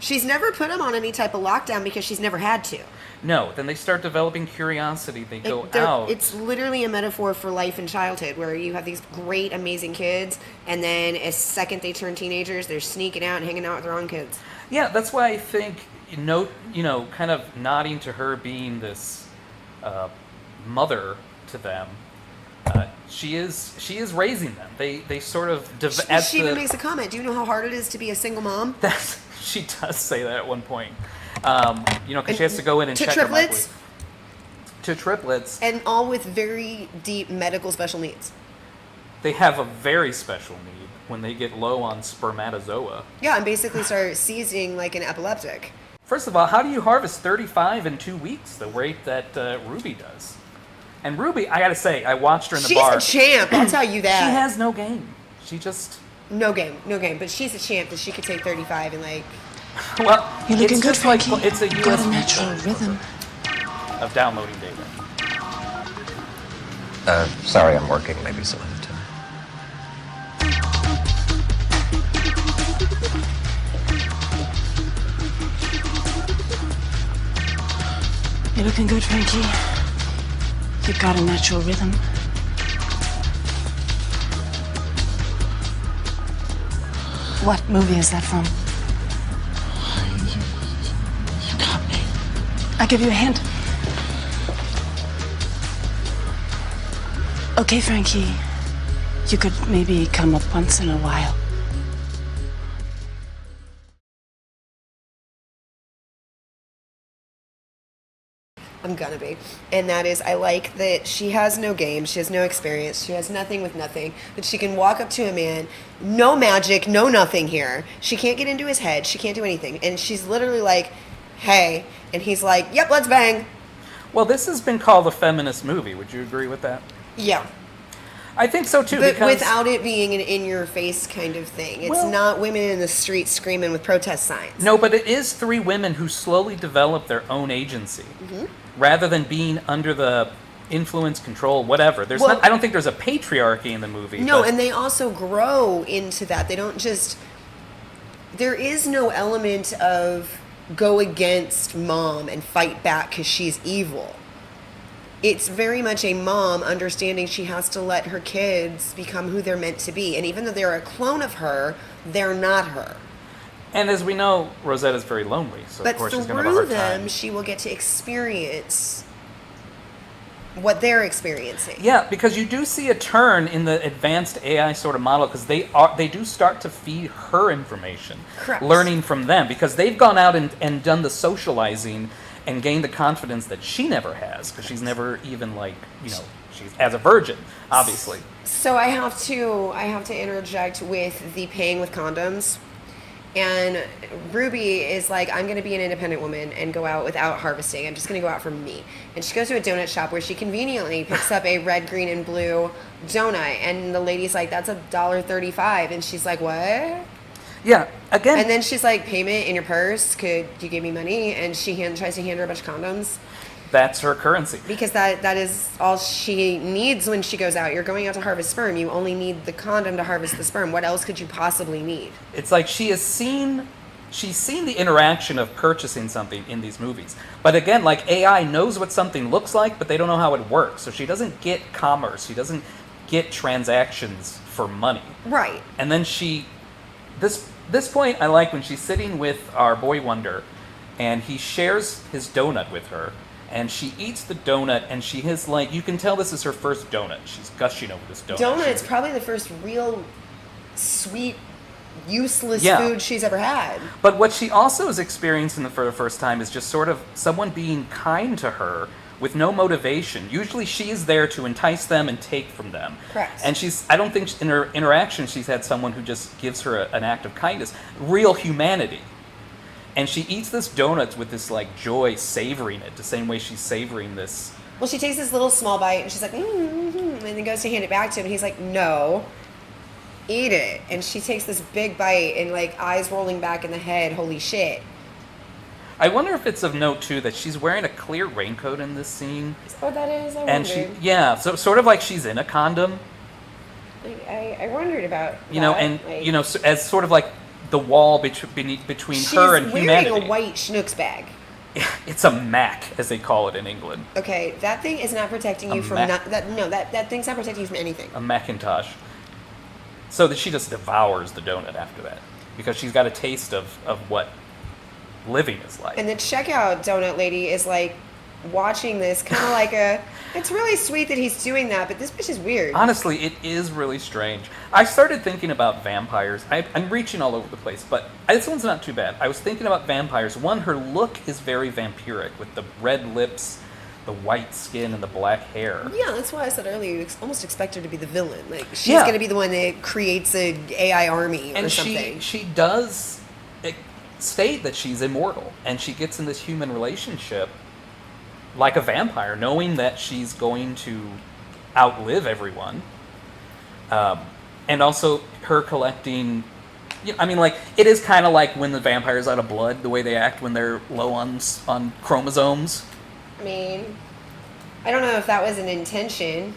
She's never put them on any type of lockdown because she's never had to. No, then they start developing curiosity. They go out. It's literally a metaphor for life and childhood, where you have these great, amazing kids, and then as second they turn teenagers, they're sneaking out and hanging out with their own kids. Yeah, that's why I think, kind of nodding to her being this mother to them. She is raising them. They sort of... She even makes a comment. Do you know how hard it is to be a single mom? She does say that at one point. Because she has to go in and check her microwave. To triplets. And all with very deep medical special needs. They have a very special need when they get low on spermatozoa. Yeah, and basically start seizing like an epileptic. First of all, how do you harvest 35 in 2 weeks, the rate that Ruby does? And Ruby, I gotta say, I watched her in the bar. She's a champ, I'll tell you that. She has no game. She just... No game. But she's a champ that she could take 35 and like... Well, you're looking good, Frankie. It's a Got a USB natural rhythm of downloading data. Sorry, I'm working. Maybe some other time. You're looking good, Frankie. You've got a natural rhythm. What movie is that from? You got me. I'll give you a hint. Okay, Frankie. You could maybe come up once in a while. I'm gonna be. And that is, I like that she has no game, she has no experience, she has nothing with nothing, but she can walk up to a man, no magic, no nothing here. She can't get into his head, she can't do anything. And she's literally like, hey, and he's like, yep, let's bang. Well, this has been called a feminist movie. Would you agree with that? Yeah. I think so too. But because without it being an in-your-face kind of thing. It's not women in the street screaming with protest signs. No, but it is three women who slowly develop their own agency. Rather than being under the influence, control, whatever. I don't think there's a patriarchy in the movie. No, and they also grow into that. They don't just... There is no element of go against mom and fight back because she's evil. It's very much a mom understanding she has to let her kids become who they're meant to be. And even though they're a clone of her, they're not her. And as we know, Rosetta's very lonely, so of course she's going to have a hard time. Through them, she will get to experience what they're experiencing. Yeah, because you do see a turn in the advanced AI sort of model, because they do start to feed her information, Correct. Learning from them, because they've gone out and done the socializing and gained the confidence that she never has, because she's never even she's as a virgin, obviously. So I have to interject with the paying with condoms. And Ruby is like, I'm going to be an independent woman and go out without harvesting. I'm just going to go out for me. And she goes to a donut shop where she conveniently picks up a red, green, and blue donut. And the lady's like, that's $1.35. And she's like, what? Yeah, again. And then she's like, payment in your purse. Could you give me money? And she tries to hand her a bunch of condoms. That's her currency. Because that is all she needs when she goes out. You're going out to harvest sperm. You only need the condom to harvest the sperm. What else could you possibly need? It's like she has seen she's seen the interaction of purchasing something in these movies. But again, like AI knows what something looks like, but they don't know how it works. So she doesn't get commerce. She doesn't get transactions for money. Right. And then this point I like when she's sitting with our boy Wonder, and he shares his donut with her, and she eats the donut, and she has like, you can tell this is her first donut. She's gushing over this donut. Donut's probably the first real sweet, useless food she's ever had. But what she also is experiencing for the first time is just sort of someone being kind to her with no motivation. Usually she's there to entice them and take from them. Correct. And I don't think in her interaction she's had someone who just gives her an act of kindness, real humanity. And she eats this donut with this like joy, savoring it the same way she's savoring this. Well, she takes this little small bite and she's like, and then goes to hand it back to him, and he's like, no, eat it. And she takes this big bite and like eyes rolling back in the head, holy shit. I wonder if it's of note too that she's wearing a clear raincoat in this scene. Is that what that is? I and wondered. so sort of like she's in a condom. I wondered about that. So, as sort of like the wall between her and humanity. She's wearing a white Schnucks bag. It's a Mac, as they call it in England. Okay, that thing is not protecting you from that thing's not protecting you from anything. A Macintosh. So that she just devours the donut after that because she's got a taste of what living is like. And the checkout donut lady is like watching this, kind of like it's really sweet that he's doing that, but this bitch is weird. Honestly, it is really strange. I started thinking about vampires. I'm reaching all over the place, but this one's not too bad. I was thinking about vampires. One, her look is very vampiric with the red lips, the white skin, and the black hair. Yeah, that's why I said earlier you almost expect her to be the villain. Like, she's going to be the one that creates an AI army or something. And she does state that she's immortal, and she gets in this human relationship like a vampire, knowing that she's going to outlive everyone. And also her collecting... I mean, like, it is kind of like when the vampire's out of blood, the way they act when they're low on chromosomes. I mean, I don't know if that was an intention,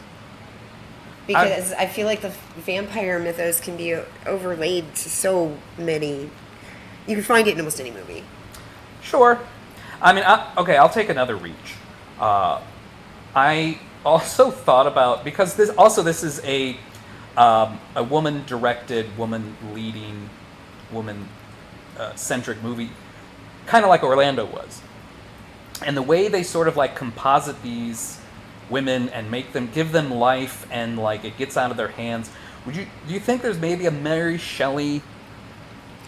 because I feel like the vampire mythos can be overlaid to so many... You can find it in almost any movie. Sure. I mean, I'll take another reach. I also thought about, because this is a woman-directed, woman-leading, woman-centric movie, kind of like Orlando was. And the way they sort of like composite these women and give them life, and like it gets out of their hands. Do you think there's maybe a Mary Shelley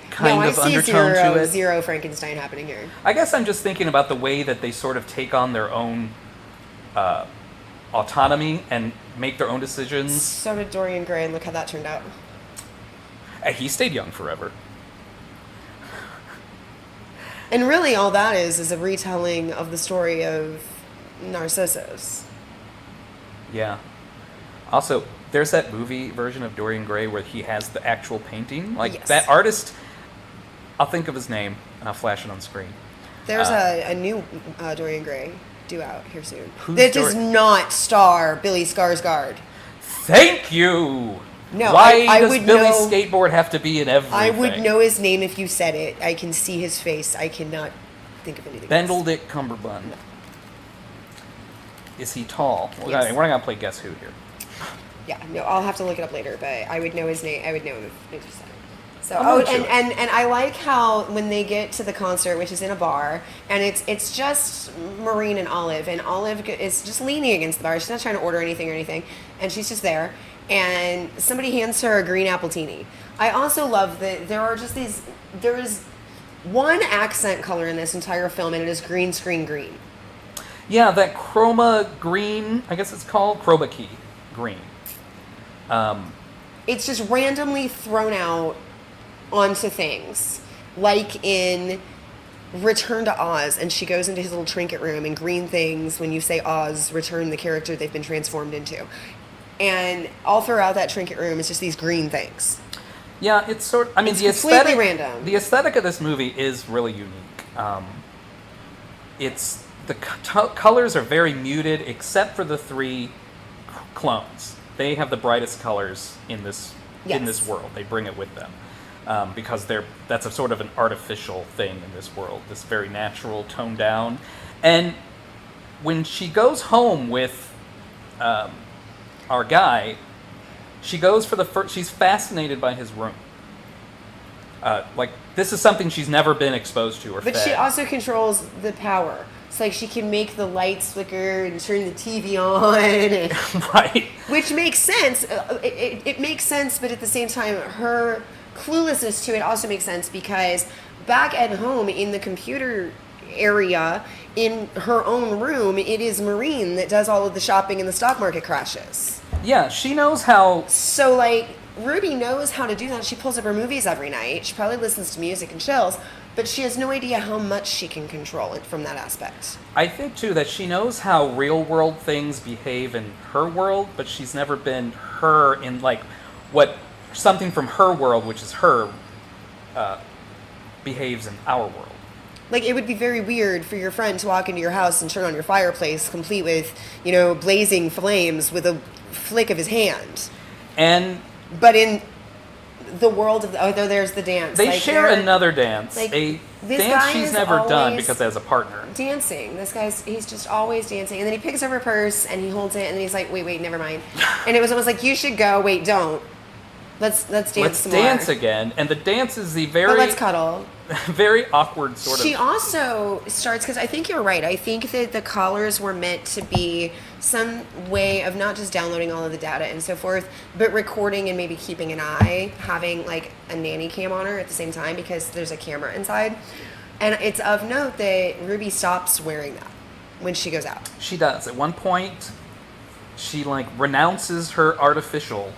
kind of undertone to it? Zero Frankenstein happening here. I guess I'm just thinking about the way that they sort of take on their own autonomy and make their own decisions. So did Dorian Gray, and look how that turned out. He stayed young forever. And really all that is a retelling of the story of Narcissus. Yeah. Also, there's that movie version of Dorian Gray where he has the actual painting. Like, that artist, I'll think of his name, and I'll flash it on screen. There's a new Dorian Gray due out here soon. That does not star Billy Skarsgård. Thank you! No, Why I does would Billy know, Skateboard have to be in everything? I would know his name if you said it. I can see his face. I cannot think of anything else. Benedict Cumberbatch. No. Is he tall? Yes. We're not going to play Guess Who here. Yeah, no, I'll have to look it up later, but I would know his name. I would know him if you said it. So, and I like how when they get to the concert, which is in a bar, and it's just Maureen and Olive is just leaning against the bar. She's not trying to order anything or anything, and she's just there. And somebody hands her a green appletini. I also love that there is one accent color in this entire film, and it is green screen green. Yeah, that chroma green, I guess it's called chroma key green. It's just randomly thrown out onto things, like in Return to Oz, and she goes into his little trinket room, and green things, when you say Oz, return the character they've been transformed into. And all throughout that trinket room is just these green things. Yeah, it's sort. I mean, it's the completely aesthetic. Random. The aesthetic of this movie is really unique. It's the colors are very muted, except for the three clones. They have the brightest colors in this world. They bring it with them. because that's a sort of an artificial thing in this world, this very natural, toned down. And when she goes home with our guy, she goes for the first. She's fascinated by his room. Like, this is something she's never been exposed to or But fed. she also controls the power. It's like she can make the lights flicker and turn the TV on. And, right. Which makes sense. It makes sense, but at the same time, her cluelessness to it also makes sense because back at home in the computer area, in her own room, it is Maureen that does all of the shopping and the stock market crashes. Yeah, she knows how... So, like, Ruby knows how to do that. She pulls up her movies every night. She probably listens to music and chills, but she has no idea how much she can control it from that aspect. I think, too, that she knows how real-world things behave in her world, but she's never been her in, like, what something from her world, which is her, behaves in our world. Like, it would be very weird for your friend to walk into your house and turn on your fireplace, complete with, you know, blazing flames with a flick of his hand. But in the world of there's the dance. They share another dance, like, a this dance guy she's is never done always because as a partner. Dancing. He's just always dancing. And then he picks up her purse and he holds it and then he's like, wait, never mind. And it was almost like, you should go, wait, don't. Let's dance some more. Let's dance again. And the dance is the very... But let's cuddle. Very awkward sort of... She also starts, because I think you're right. I think that the collars were meant to be some way of not just downloading all of the data and so forth, but recording and maybe keeping an eye, having like a nanny cam on her at the same time because there's a camera inside. And it's of note that Ruby stops wearing that when she goes out. She does. At one point, she like renounces her artificialness.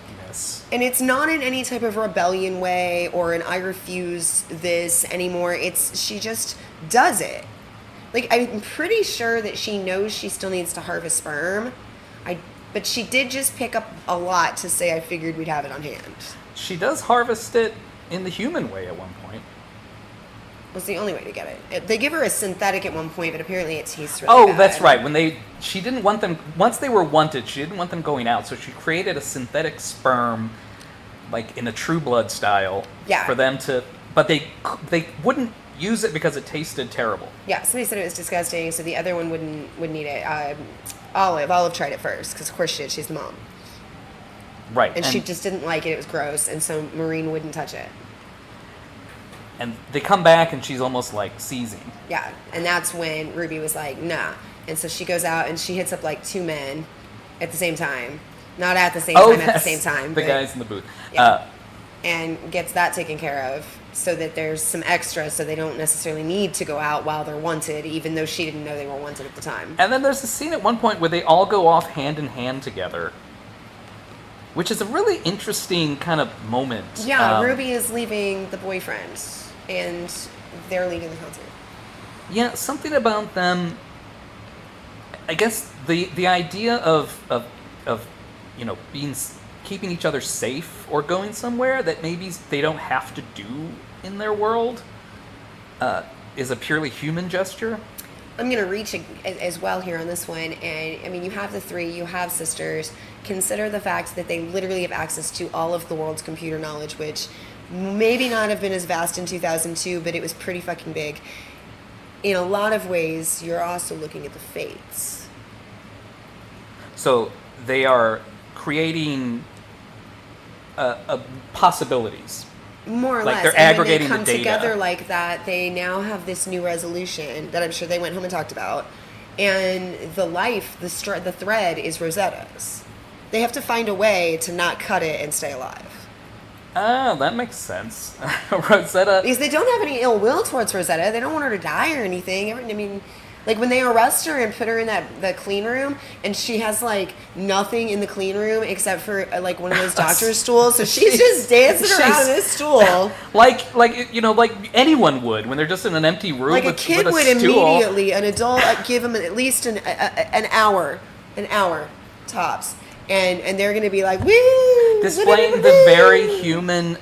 And it's not in any type of rebellion way or an I refuse this anymore. She just does it. Like, I'm pretty sure that she knows she still needs to harvest sperm. But she did just pick up a lot to say I figured we'd have it on hand. She does harvest it in the human way at one point. Was the only way to get it. They give her a synthetic at one point, but apparently it tastes really bad. That's right. She didn't want them, once they were wanted, she didn't want them going out, so she created a synthetic sperm, like in a True Blood style, for them to, but they wouldn't use it because it tasted terrible. Yeah, somebody said it was disgusting, so the other one wouldn't eat it. Olive tried it first, because of course she did, she's the mom. Right. And she just didn't like it, it was gross, and so Maureen wouldn't touch it. And they come back and she's almost like seizing. Yeah, and that's when Ruby was like, nah. And so she goes out and she hits up like two men at the same time. Not at the same time, at the same time. The guys in the booth. Yeah. And gets that taken care of so that there's some extra so they don't necessarily need to go out while they're wanted, even though she didn't know they were wanted at the time. And then there's a scene at one point where they all go off hand in hand together, which is a really interesting kind of moment. Yeah, Ruby is leaving the boyfriend, and they're leaving the concert. Yeah, something about them. I guess the idea of you know keeping each other safe or going somewhere that maybe they don't have to do in their world is a purely human gesture. I'm going to reach as well here on this one. And I mean, you have the three, you have sisters. Consider the fact that they literally have access to all of the world's computer knowledge, which maybe not have been as vast in 2002, but it was pretty fucking big. In a lot of ways, you're also looking at the fates. So they are creating possibilities. More or like less. they're aggregating the data. And when they come together like that, they now have this new resolution that I'm sure they went home and talked about. And the thread is Rosetta's. They have to find a way to not cut it and stay alive. Oh, that makes sense. Rosetta... Because they don't have any ill will towards Rosetta. They don't want her to die or anything. I mean, like when they arrest her and put her in the clean room, and she has like nothing in the clean room except for like one of those doctor's stools, so she's just dancing around in this stool, like anyone would when they're just in an empty room. Like with, a kid with a would stool. immediately, an adult give them at least an hour tops, and they're gonna be like, woo, displaying the very human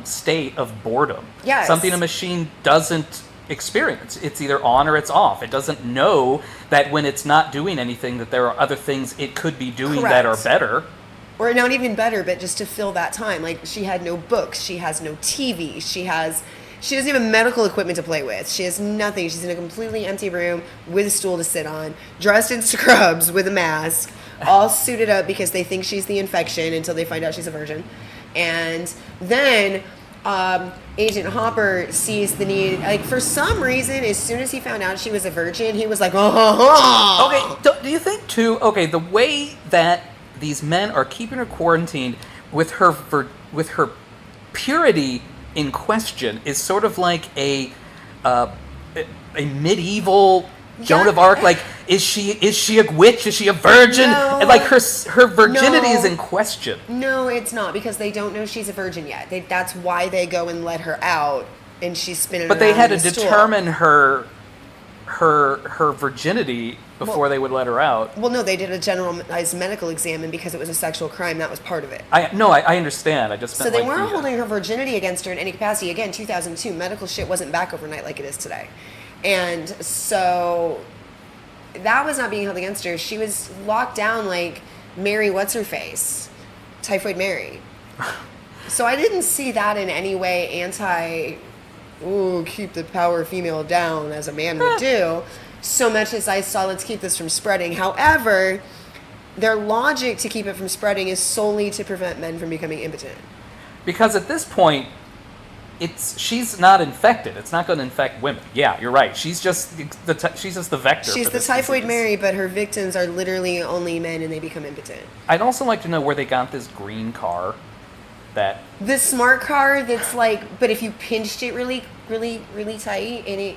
state of boredom. Yes. Something a machine doesn't experience. It's either on or it's off. It doesn't know that when it's not doing anything that there are other things it could be doing that are better. Or not even better, but just to fill that time. Like, she had no books, she has no TV, she doesn't even have medical equipment to play with. She has nothing. She's in a completely empty room with a stool to sit on, dressed in scrubs with a mask, all suited up because they think she's the infection until they find out she's a virgin. And then Agent Hopper sees the need, like, for some reason, as soon as he found out she was a virgin, he was like, oh. Okay, do you think, too, the way that these men are keeping her quarantined with her purity in question is sort of like a medieval Joan of Arc. Like, is she a witch? Is she a virgin? No. And like her virginity is in question. No, it's not, because they don't know she's a virgin yet. That's why they go and let her out, and she's spinning But around they had in to the stool. determine her virginity before they would let her out. Well, no, they did a generalized medical exam, and because it was a sexual crime, that was part of it. I understand. I just meant So they weren't holding her virginity against her in any capacity. Again, 2002, medical shit wasn't back overnight like it is today. And so that was not being held against her. She was locked down like Mary What's-Her-Face, Typhoid Mary. So I didn't see that in any way keep the power female down as a man would do, so much as I saw, let's keep this from spreading. However, their logic to keep it from spreading is solely to prevent men from becoming impotent. Because at this point, she's not infected. It's not going to infect women. Yeah, you're right. She's just the vector. She's the Typhoid Mary, but her victims are literally only men, and they become impotent. I'd also like to know where they got this green car. The smart car that's like, but if you pinched it really, really, really tight, and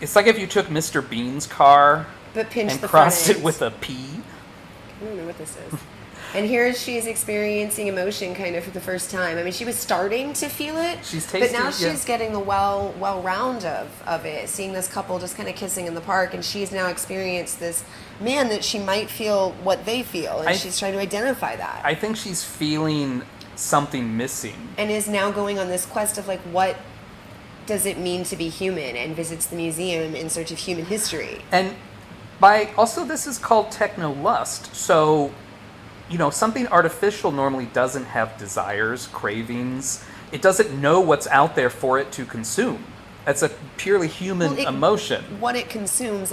it's like if you took Mr. Bean's car but pinched and the crossed front it with a P. I don't know what this is. And here she is experiencing emotion kind of for the first time. I mean, she was starting to feel it, but now she's getting the well round of it, seeing this couple just kind of kissing in the park, and she's now experienced this man that she might feel what they feel, and she's trying to identify that. I think she's feeling something missing, and is now going on this quest of like, what does it mean to be human, and visits the museum in search of human history. And this is called Teknolust, so something artificial normally doesn't have desires, cravings. It doesn't know what's out there for it to consume. That's a purely human emotion. What it consumes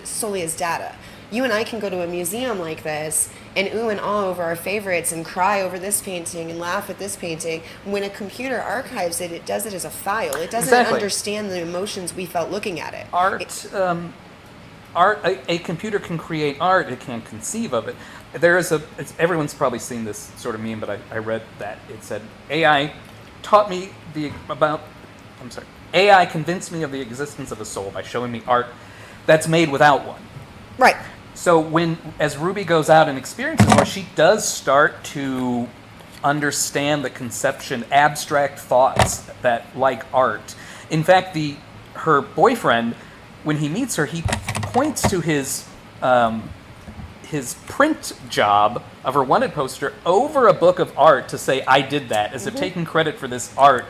solely as data. You and I can go to a museum like this and ooh and ah over our favorites and cry over this painting and laugh at this painting. When a computer archives it, it does it as a file. It doesn't understand the emotions we felt looking at it. A computer can create art, it can't conceive of it. Everyone's probably seen this sort of meme, but I read that it said, AI convinced me of the existence of a soul by showing me art that's made without one. Right. So as Ruby goes out and experiences more, she does start to understand the conception, abstract thoughts that like art. In fact, her boyfriend, when he meets her, he points to his print job of her wanted poster over a book of art to say, I did that, as if taking credit for this art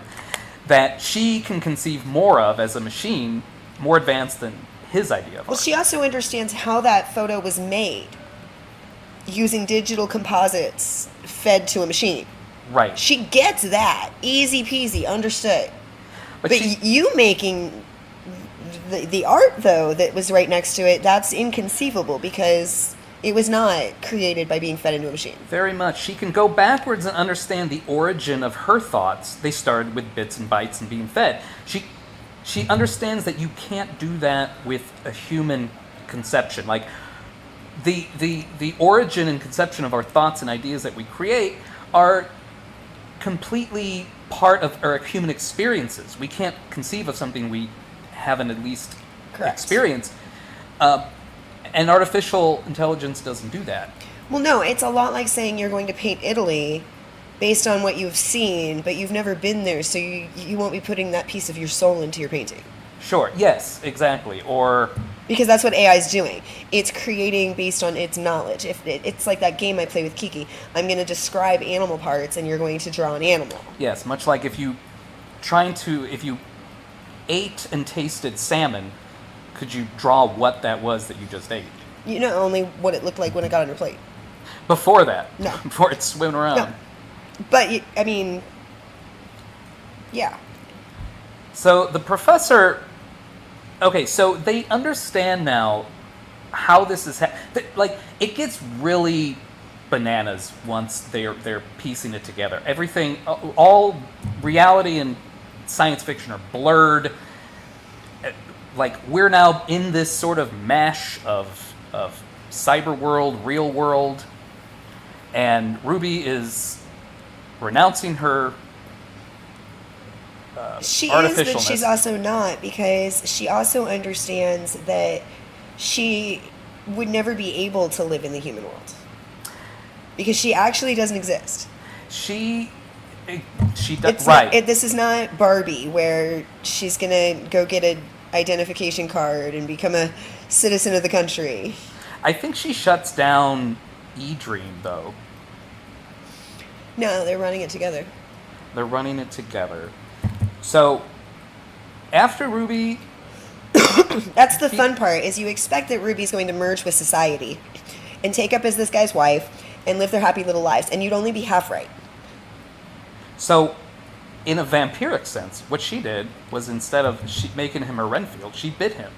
that she can conceive more of as a machine, more advanced than his idea of art. Well, she also understands how that photo was made using digital composites fed to a machine. Right. She gets that. Easy peasy, understood. But you making the art, though, that was right next to it, that's inconceivable because it was not created by being fed into a machine. Very much. She can go backwards and understand the origin of her thoughts. They started with bits and bytes and being fed. She understands that you can't do that with a human conception. Like, the origin and conception of our thoughts and ideas that we create are completely part of our human experiences. We can't conceive of something we haven't at least experienced. And artificial intelligence doesn't do that. Well, no, it's a lot like saying you're going to paint Italy based on what you've seen, but you've never been there, so you won't be putting that piece of your soul into your painting. Sure, yes, exactly. Or because that's what AI is doing. It's creating based on its knowledge. It's like that game I play with Kiki. I'm going to describe animal parts, and you're going to draw an animal. Yes, much like if you ate and tasted salmon, could you draw what that was that you just ate? You know, only what it looked like when it got on your plate. Before that. No. Before it swim around. No. But, I mean, yeah. So the professor... Okay, so they understand now how this is... Like, it gets really bananas once they're piecing it together. Everything... All reality and science fiction are blurred. Like, we're now in this sort of mash of cyber world, real world, and Ruby is renouncing her she artificialness. is, but she's also not, because she also understands that she would never be able to live in the human world because she actually doesn't exist. She does, right. This is not Barbie where she's gonna go get an identification card and become a citizen of the country. I think she shuts down E-Dream, though. No, they're running it together. They're running it together. So, after Ruby... That's the fun part, is you expect that Ruby's going to merge with society and take up as this guy's wife and live their happy little lives, and you'd only be half right. So, in a vampiric sense, what she did was, instead of making him a Renfield, she bit him.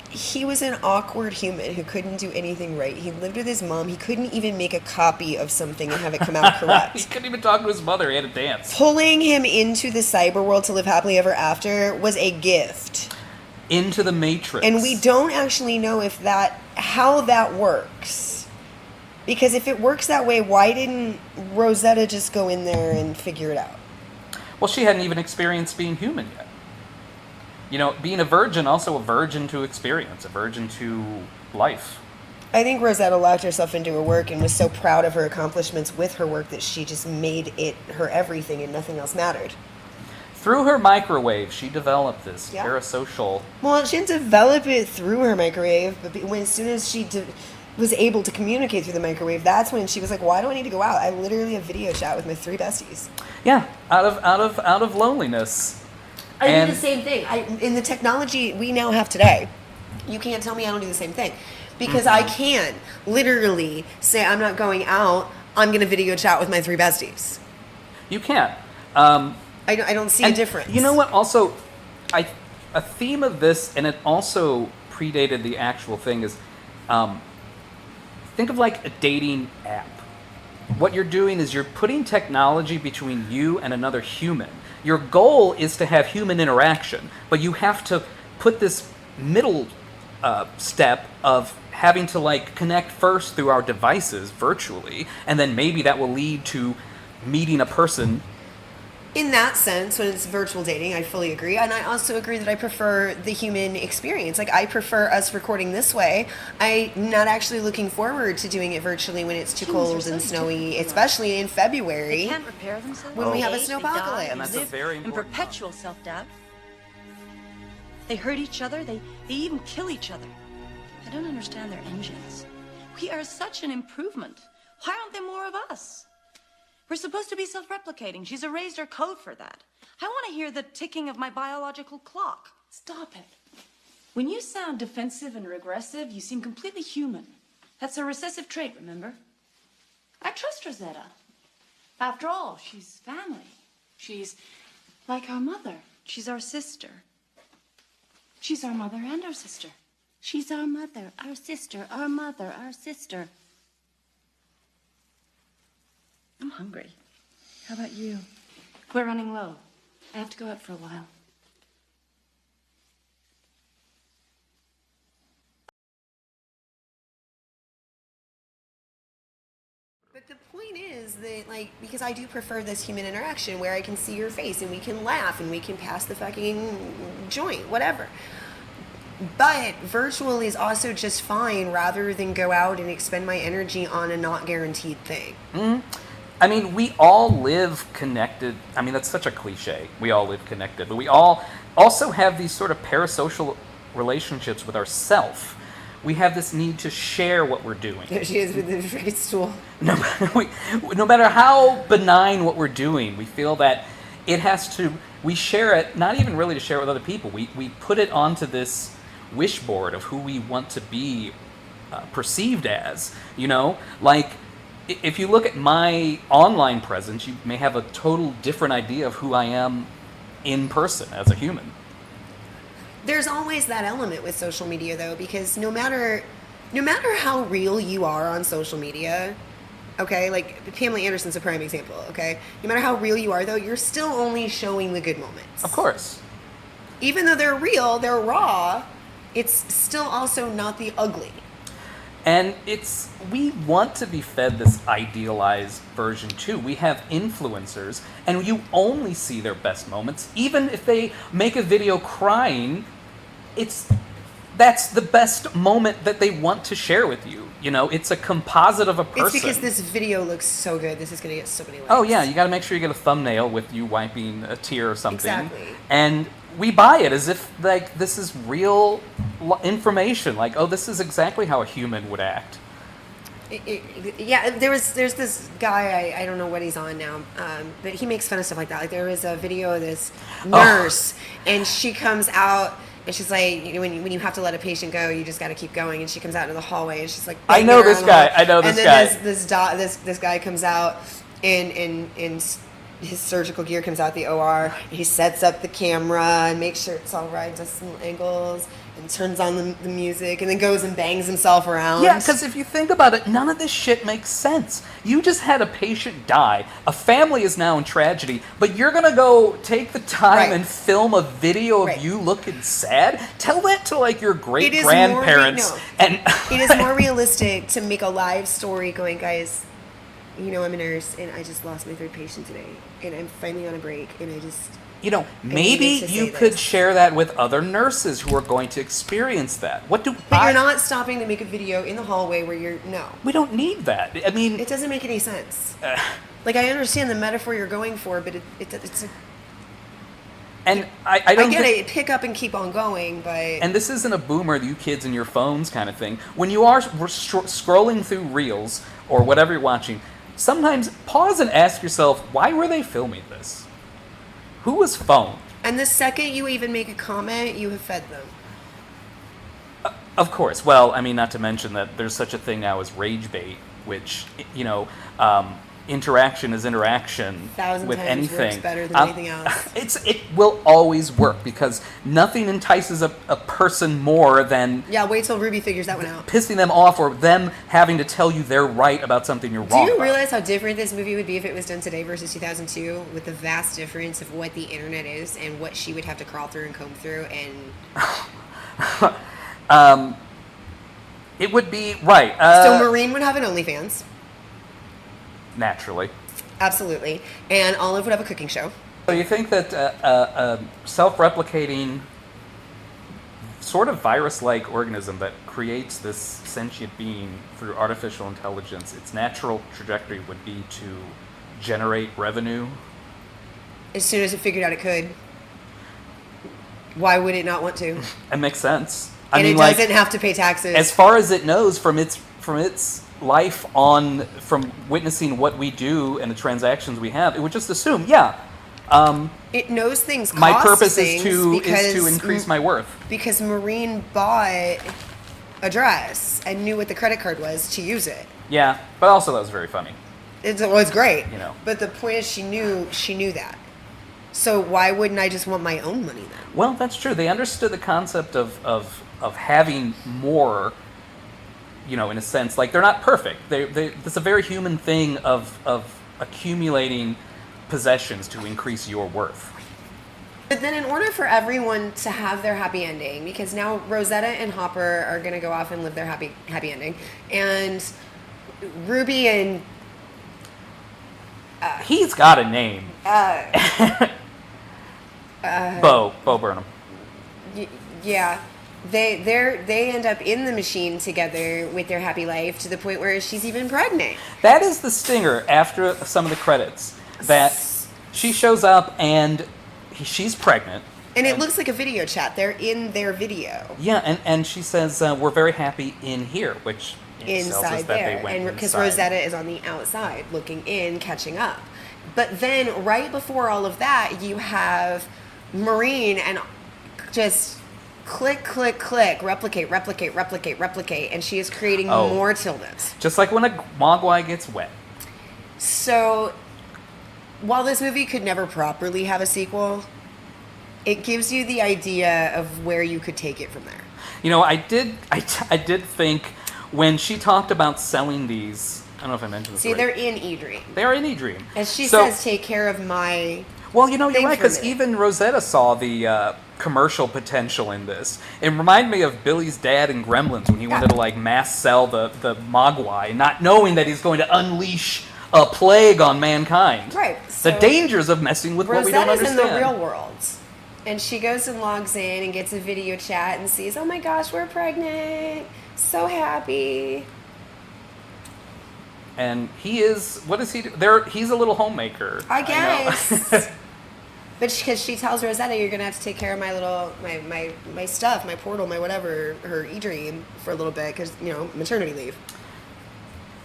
He was an awkward human who couldn't do anything right. He lived with his mom. He couldn't even make a copy of something and have it come out correct. He couldn't even talk to his mother. He had to dance. Pulling him into the cyber world to live happily ever after was a gift. Into the Matrix. And we don't actually know how that works. Because if it works that way, why didn't Rosetta just go in there and figure it out? Well, she hadn't even experienced being human yet. You know, being a virgin, also a virgin to experience, a virgin to life. I think Rosetta locked herself into her work and was so proud of her accomplishments with her work that she just made it her everything and nothing else mattered. Through her microwave, she developed this parasocial... Well, she didn't develop it through her microwave, but as soon as she was able to communicate through the microwave, that's when she was like, why do I need to go out? I literally have video chat with my 3 besties. Yeah, out of loneliness. I do the same thing. In the technology we now have today, you can't tell me I don't do the same thing. Because I can literally say I'm not going out, I'm going to video chat with my 3 besties. You can. I don't see a difference. You know what? Also, a theme of this, and it also predated the actual thing, is think of like a dating app. What you're doing is you're putting technology between you and another human. Your goal is to have human interaction, but you have to put this middle step of having to like connect first through our devices virtually, and then maybe that will lead to meeting a person. In that sense, when it's virtual dating, I fully agree. And I also agree that I prefer the human experience. Like, I prefer us recording this way. I'm not actually looking forward to doing it virtually when it's too cold and snowy, especially in February. They can't repair themselves. When we have a snowpocalypse. And that's a very in important perpetual self-doubt. They hurt each other. They even kill each other. I don't understand their engines. We are such an improvement. Why aren't there more of us? We're supposed to be self-replicating. She's erased our code for that. I want to hear the ticking of my biological clock. Stop it. When you sound defensive and regressive, you seem completely human. That's a recessive trait, remember? I trust Rosetta. After all, she's family. She's like our mother. She's our sister. She's our mother and our sister. She's our mother, our sister, our mother, our sister. I'm hungry. How about you? We're running low. I have to go out for a while. But the point is that, like, because I do prefer this human interaction where I can see your face and we can laugh and we can pass the fucking joint, whatever. But virtual is also just fine rather than go out and expend my energy on a not guaranteed thing. Mm-hmm. I mean, we all live connected. I mean, that's such a cliche. We all live connected. But we all also have these sort of parasocial relationships with ourself. We have this need to share what we're doing. There she is with the great stool. No matter how benign what we're doing, we feel that it has to, we share it, not even really to share it with other people. We put it onto this wish board of who we want to be perceived as. You know, like if you look at my online presence, you may have a total different idea of who I am in person as a human. There's always that element with social media, though, because no matter how real you are on social media, okay, like Pamela Anderson's a prime example, okay? No matter how real you are, though, you're still only showing the good moments. Of course. Even though they're real, they're raw, it's still also not the ugly. And we want to be fed this idealized version too. We have influencers, and you only see their best moments. Even if they make a video crying, that's the best moment that they want to share with you. You know, it's a composite of a person. It's because this video looks so good. This is going to get so many likes. Oh yeah, you got to make sure you get a thumbnail with you wiping a tear or something. Exactly. And we buy it as if like this is real information. Like, oh, this is exactly how a human would act. Yeah, there's this guy, I don't know what he's on now, but he makes fun of stuff like that. Like there was a video of this nurse, and she comes out. And she's like, you know, when you have to let a patient go, you just got to keep going. And she comes out into the hallway, and she's like, I know this guy. I know this guy. And then this guy comes out in his surgical gear, comes out the OR. He sets up the camera and makes sure it's all right, does some angles, and turns on the music, and then goes and bangs himself around. Yeah, because if you think about it, none of this shit makes sense. You just had a patient die. A family is now in tragedy, but you're going to go take the time and film a video of you looking sad? Tell that to, like, your great-grandparents. It is more realistic to make a live story going, guys, you know, I'm a nurse, and I just lost my third patient today, and I'm finally on a break, and I just... You know, maybe you could share that with other nurses who are going to experience that. But you're not stopping to make a video in the hallway where you're... No. We don't need that. I mean... It doesn't make any sense. Like, I understand the metaphor you're going for, but it's a... And I don't get it, pick up and keep on going, but... And this isn't a boomer, you kids and your phones kind of thing. When you are scrolling through Reels or whatever you're watching, sometimes pause and ask yourself, why were they filming this? Who was phone? And the second you even make a comment, you have fed them. Of course. Well, I mean, not to mention that there's such a thing now as rage bait, which, you know, interaction is interaction with anything. Works better than anything else. It will always work because nothing entices a person more than wait till Ruby figures that one out. Pissing them off or them having to tell you they're right about something you're wrong. Do you realize how different this movie would be if it was done today versus 2002, with the vast difference of what the internet is and what she would have to crawl through and comb through and it would be right. So Maureen would have an OnlyFans. Naturally. Absolutely. And Olive would have a cooking show. So you think that a self-replicating sort of virus-like organism that creates this sentient being through artificial intelligence, its natural trajectory would be to generate revenue? As soon as it figured out it could. Why would it not want to? It makes sense. And it doesn't have to pay taxes. As far as it knows from its life from witnessing what we do and the transactions we have, it would just assume, it knows things. My purpose is to increase my worth. Because Maureen bought a dress and knew what the credit card was to use it. Yeah, but also that was very funny. It was great. You know. But the point is, she knew that. So why wouldn't I just want my own money then? Well, that's true. They understood the concept of having more. You know, in a sense, like they're not perfect. It's a very human thing of accumulating possessions to increase your worth. But then in order for everyone to have their happy ending, because now Rosetta and Hopper are going to go off and live their happy ending, and Ruby and... he's got a name. Bo Burnham. Yeah. They end up in the machine together with their happy life to the point where she's even pregnant. That is the stinger after some of the credits. That she shows up and she's pregnant. And it looks like a video chat. They're in their video. Yeah, and she says, we're very happy in here, which inside there. And because Rosetta is on the outside looking in, catching up. But then right before all of that, you have Maureen and just... click, click, click, replicate, and she is creating more Tildas. Just like when a Mogwai gets wet. So, while this movie could never properly have a sequel, it gives you the idea of where you could take it from there. You know, I did think when she talked about selling these, I don't know if I mentioned this. See, they're in eDream. They are in eDream. And she says, take care of my... Well, you know, you're right, because even Rosetta saw the commercial potential in this. It reminded me of Billy's dad in Gremlins when he wanted to, like, mass sell the Mogwai, not knowing that he's going to unleash a plague on mankind. Right. The dangers of messing with what we don't understand. Rosetta's in the real world. And she goes and logs in and gets a video chat and sees, oh my gosh, we're pregnant. So happy. And he is, what does he do? He's a little homemaker. I guess. But because she tells Rosetta, you're going to have to take care of my little, my stuff, my portal, my whatever, her eDream for a little bit because, you know, maternity leave.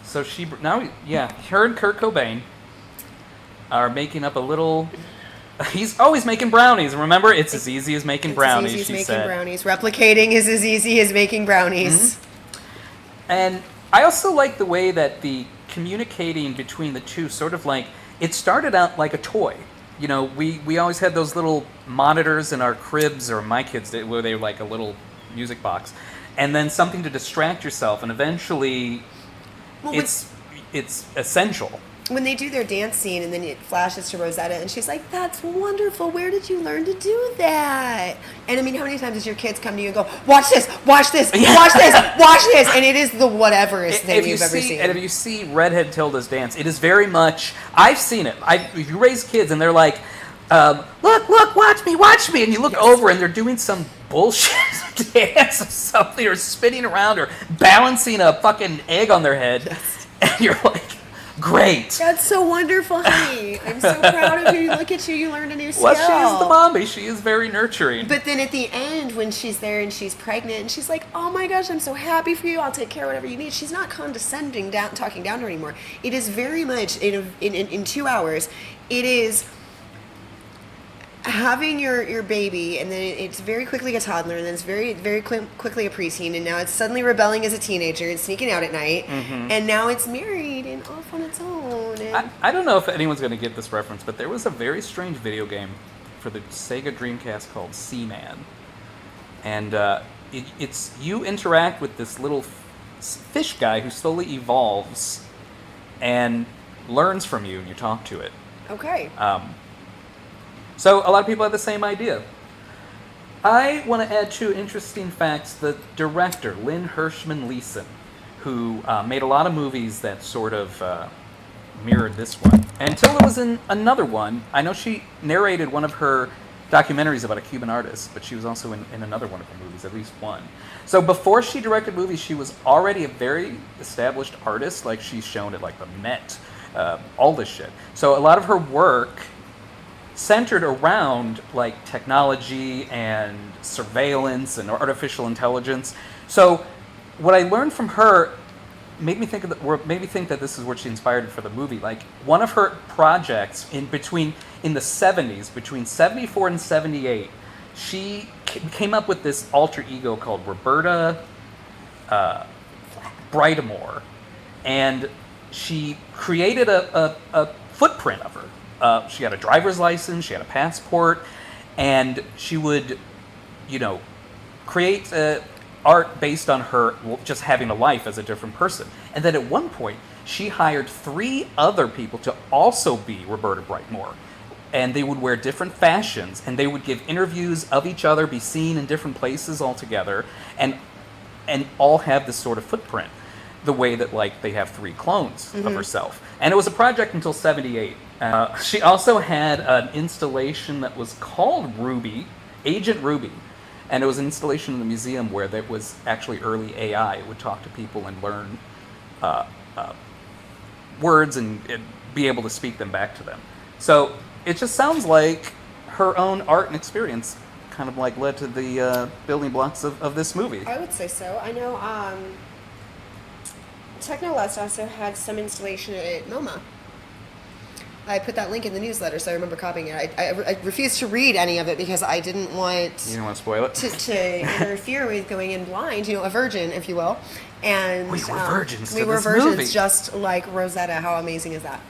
So her and Kurt Cobain are making up a little... He's always making brownies. Remember, it's as easy as making brownies, she said. It's as easy as making brownies. Replicating is as easy as making brownies. Mm-hmm. And I also like the way that the communicating between the two sort of like... It started out like a toy. You know, we always had those little monitors in our cribs, or my kids did, where they were like a little music box. And then something to distract yourself, and eventually it's essential. When they do their dance scene and then it flashes to Rosetta and she's like, that's wonderful. Where did you learn to do that? And I mean, how many times does your kids come to you and go, watch this, watch this, watch this, watch this? And it is the whateverest thing you've ever seen. And if you see Redhead Tilda's dance, it is very much, I've seen it. If you raise kids and they're like, look, watch me. And you look over and they're doing some bullshit dance or something, or spinning around or balancing a fucking egg on their head. And you're like, great. That's so wonderful, honey. I'm so proud of you. Look at you. You learned a new skill. Well, she is the mommy. She is very nurturing. But then at the end, when she's there and she's pregnant, and she's like, oh my gosh, I'm so happy for you. I'll take care of whatever you need. She's not condescending, talking down to her anymore. It is very much, in 2 hours, it is having your baby, and then it's very quickly a toddler, and then it's very, very quickly a preteen, and now it's suddenly rebelling as a teenager and sneaking out at night, and now it's married and off on its own. And I don't know if anyone's going to get this reference, but there was a very strange video game for the Sega Dreamcast called Seaman, and it's you interact with this little fish guy who slowly evolves and learns from you, and you talk to it. Okay. So a lot of people have the same idea. I want to add 2 interesting facts. The director, Lynn Hirschman Leeson, who made a lot of movies that sort of mirrored this one. And Tilda was in another one. I know she narrated one of her documentaries about a Cuban artist, but she was also in another one of her movies, at least one. So before she directed movies, she was already a very established artist. Like, she's shown at like the Met, all this shit. So a lot of her work centered around like technology and surveillance and artificial intelligence. So what I learned from her made me think that this is what she inspired for the movie. Like, one of her projects in the 70s, between 74 and 78, she came up with this alter ego called Roberta Brightmore, and she created a footprint of her. She had a driver's license, she had a passport, and she would, create art based on her just having a life as a different person. And then at one point, she hired 3 other people to also be Roberta Brightmore. And they would wear different fashions, and they would give interviews of each other, be seen in different places all together, and all have this sort of footprint, the way that like they have 3 clones of herself. And it was a project until 78. She also had an installation that was called Ruby, Agent Ruby, and it was an installation in the museum where there was actually early AI. It would talk to people and learn words and be able to speak them back to them. So it just sounds like her own art and experience kind of like led to the building blocks of this movie. I would say so. I know Teknolust also had some installation at MoMA. I put that link in the newsletter, so I remember copying it. I refused to read any of it because I didn't want... You didn't want to spoil it? To interfere with going in blind, a virgin, if you will. And we were virgins We to were this virgins, movie. just like Rosetta. How amazing is that?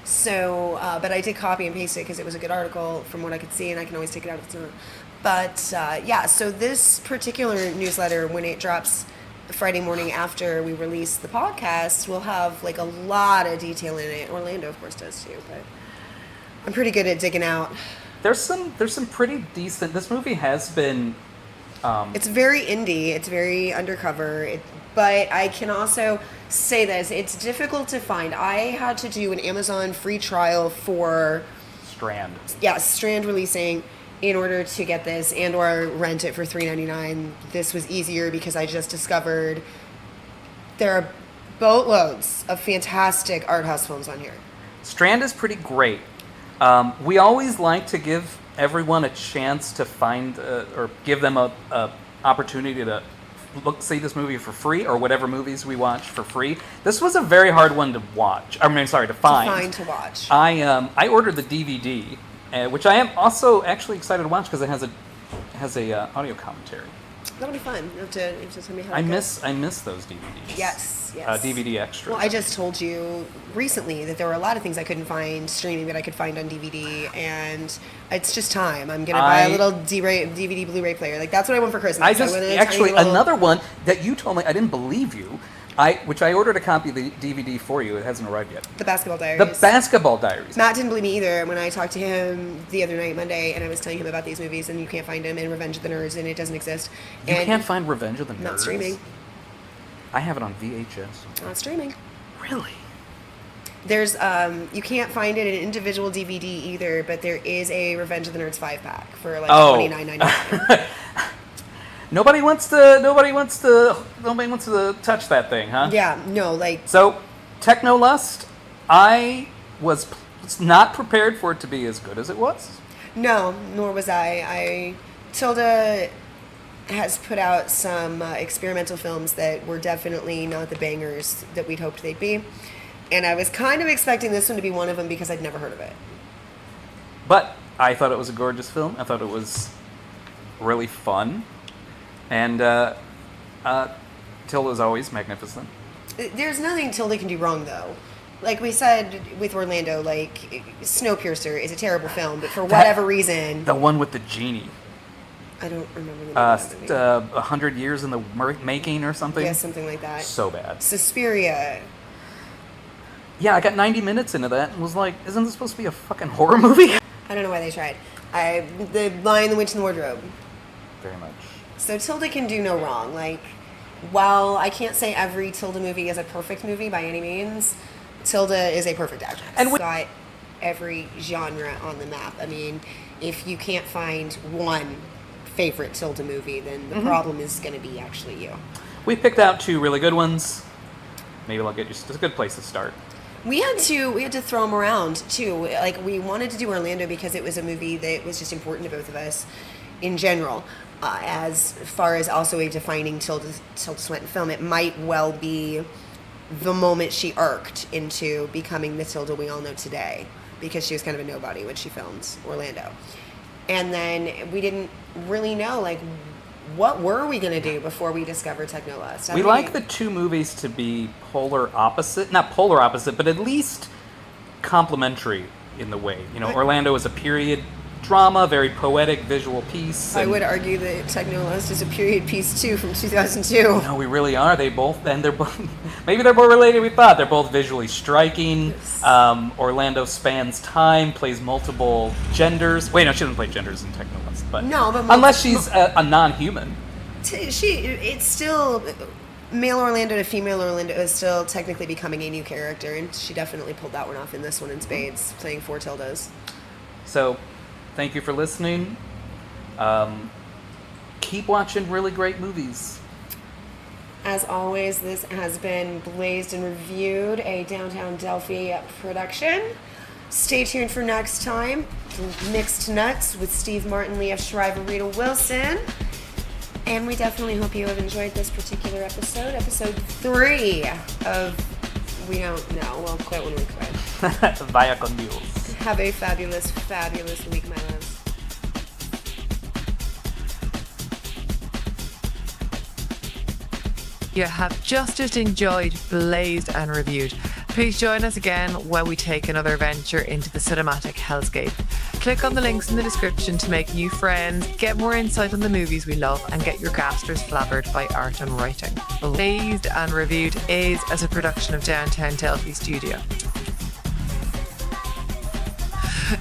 So, but I did copy and paste it because it was a good article from what I could see, and I can always take it out if it's not. But, yeah, so this particular newsletter, when it drops Friday morning after we release the podcast, will have like a lot of detail in it. Orlando, of course, does too, but I'm pretty good at digging out. There's some pretty decent... This movie has been... It's very indie. It's very undercover. But I can also say this. It's difficult to find. I had to do an Amazon free trial for... Strand. Yeah, Strand releasing in order to get this and or rent it for $3.99. This was easier because I just discovered there are boatloads of fantastic art house films on here. Strand is pretty great. We always like to give everyone a chance to find or give them a opportunity to see this movie for free, or whatever movies we watch for free. This was a very hard one to watch. I mean, sorry, to find. To watch. I ordered the DVD, which I am also actually excited to watch because it has a audio commentary. That'll be fun. You have to tell me how I it miss those DVDs. Yes. DVD extras. Well, I just told you recently that there were a lot of things I couldn't find streaming that I could find on DVD, and it's just time. I'm gonna buy a little DVD Blu-ray player. Like, that's what I want for Christmas. Another one that you told me, I didn't believe you. Which I ordered a copy of the DVD for you. It hasn't arrived yet. The Basketball Diaries. The Basketball Diaries. Matt didn't believe me either when I talked to him the other night, Monday, and I was telling him about these movies, and you can't find them, and Revenge of the Nerds, and it doesn't exist. You can't find Revenge of the Nerds? Not streaming. I have it on VHS. Not streaming. Really? There's, you can't find it in individual DVD either, but there is a Revenge of the Nerds 5-pack for like $29.99. Nobody wants to touch that thing, huh? Yeah, no, like... So, Teknolust, I was not prepared for it to be as good as it was. No, nor was I. Tilda has put out some experimental films that were definitely not the bangers that we'd hoped they'd be. And I was kind of expecting this one to be one of them because I'd never heard of it. But I thought it was a gorgeous film. I thought it was really fun. And Tilda's always magnificent. There's nothing Tilda can do wrong, though. Like we said with Orlando, like, Snowpiercer is a terrible film, but for whatever reason... The one with the genie. I don't remember the name of the movie. 100 Years in the Making or something? Yeah, something like that. So bad. Suspiria. Yeah, I got 90 minutes into that and was like, isn't this supposed to be a fucking horror movie? I don't know why they tried. The Lion, the Witch, and the Wardrobe. Very much. So Tilda can do no wrong. Like, while I can't say every Tilda movie is a perfect movie by any means, Tilda is a perfect actress. And got every genre on the map. I mean, if you can't find one favorite Tilda movie, then the problem is going to be actually you. We picked out 2 really good ones. Maybe I'll get you. It's a good place to start. We had to throw them around too. Like, we wanted to do Orlando because it was a movie that was just important to both of us in general. As far as also a defining Tilda Swinton film, it might well be the moment she arced into becoming the Tilda we all know today, because she was kind of a nobody when she filmed Orlando. And then we didn't really know, like, what were we going to do before we discovered Teknolust? We like the 2 movies to be polar opposite. Not polar opposite, but at least complementary in the way. You know, Orlando is a period drama, very poetic visual piece. I would argue that Teknolust is a period piece too, from 2002. No, we really are. They're both maybe they're more related than we thought. They're both visually striking. Yes. Orlando spans time, plays multiple genders. Wait, no, she doesn't play genders in Teknolust, but unless she's a non-human. It's still male Orlando to female Orlando is still technically becoming a new character, and she definitely pulled that one off in this one in spades, playing 4 Tildas. So, thank you for listening. Keep watching really great movies. As always, this has been Blazed and Reviewed, a Downtown Delphi production. Stay tuned for next time. Mixed Nuts with Steve Martin, Leah Shriver, Rita Wilson. And we definitely hope you have enjoyed this particular episode. Episode 3 of We Don't Know. We'll quit when we quit. Vaya con Dios. Have a fabulous, fabulous week, my loves. You have just enjoyed, blazed and reviewed. Please join us again when we take another adventure into the cinematic hellscape. Click on the links in the description to make new friends, get more insight on the movies we love, and get your gasters flabbered by art and writing. Blazed and Reviewed is as a production of Downtown Delphi Studio.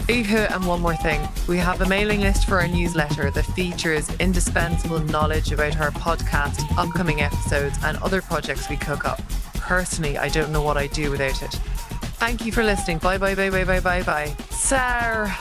And one more thing, we have a mailing list for our newsletter that features indispensable knowledge about our podcast, upcoming episodes, and other projects we cook up. Personally, I don't know what I'd do without it. Thank you for listening. Bye bye bye bye bye bye bye. Sir.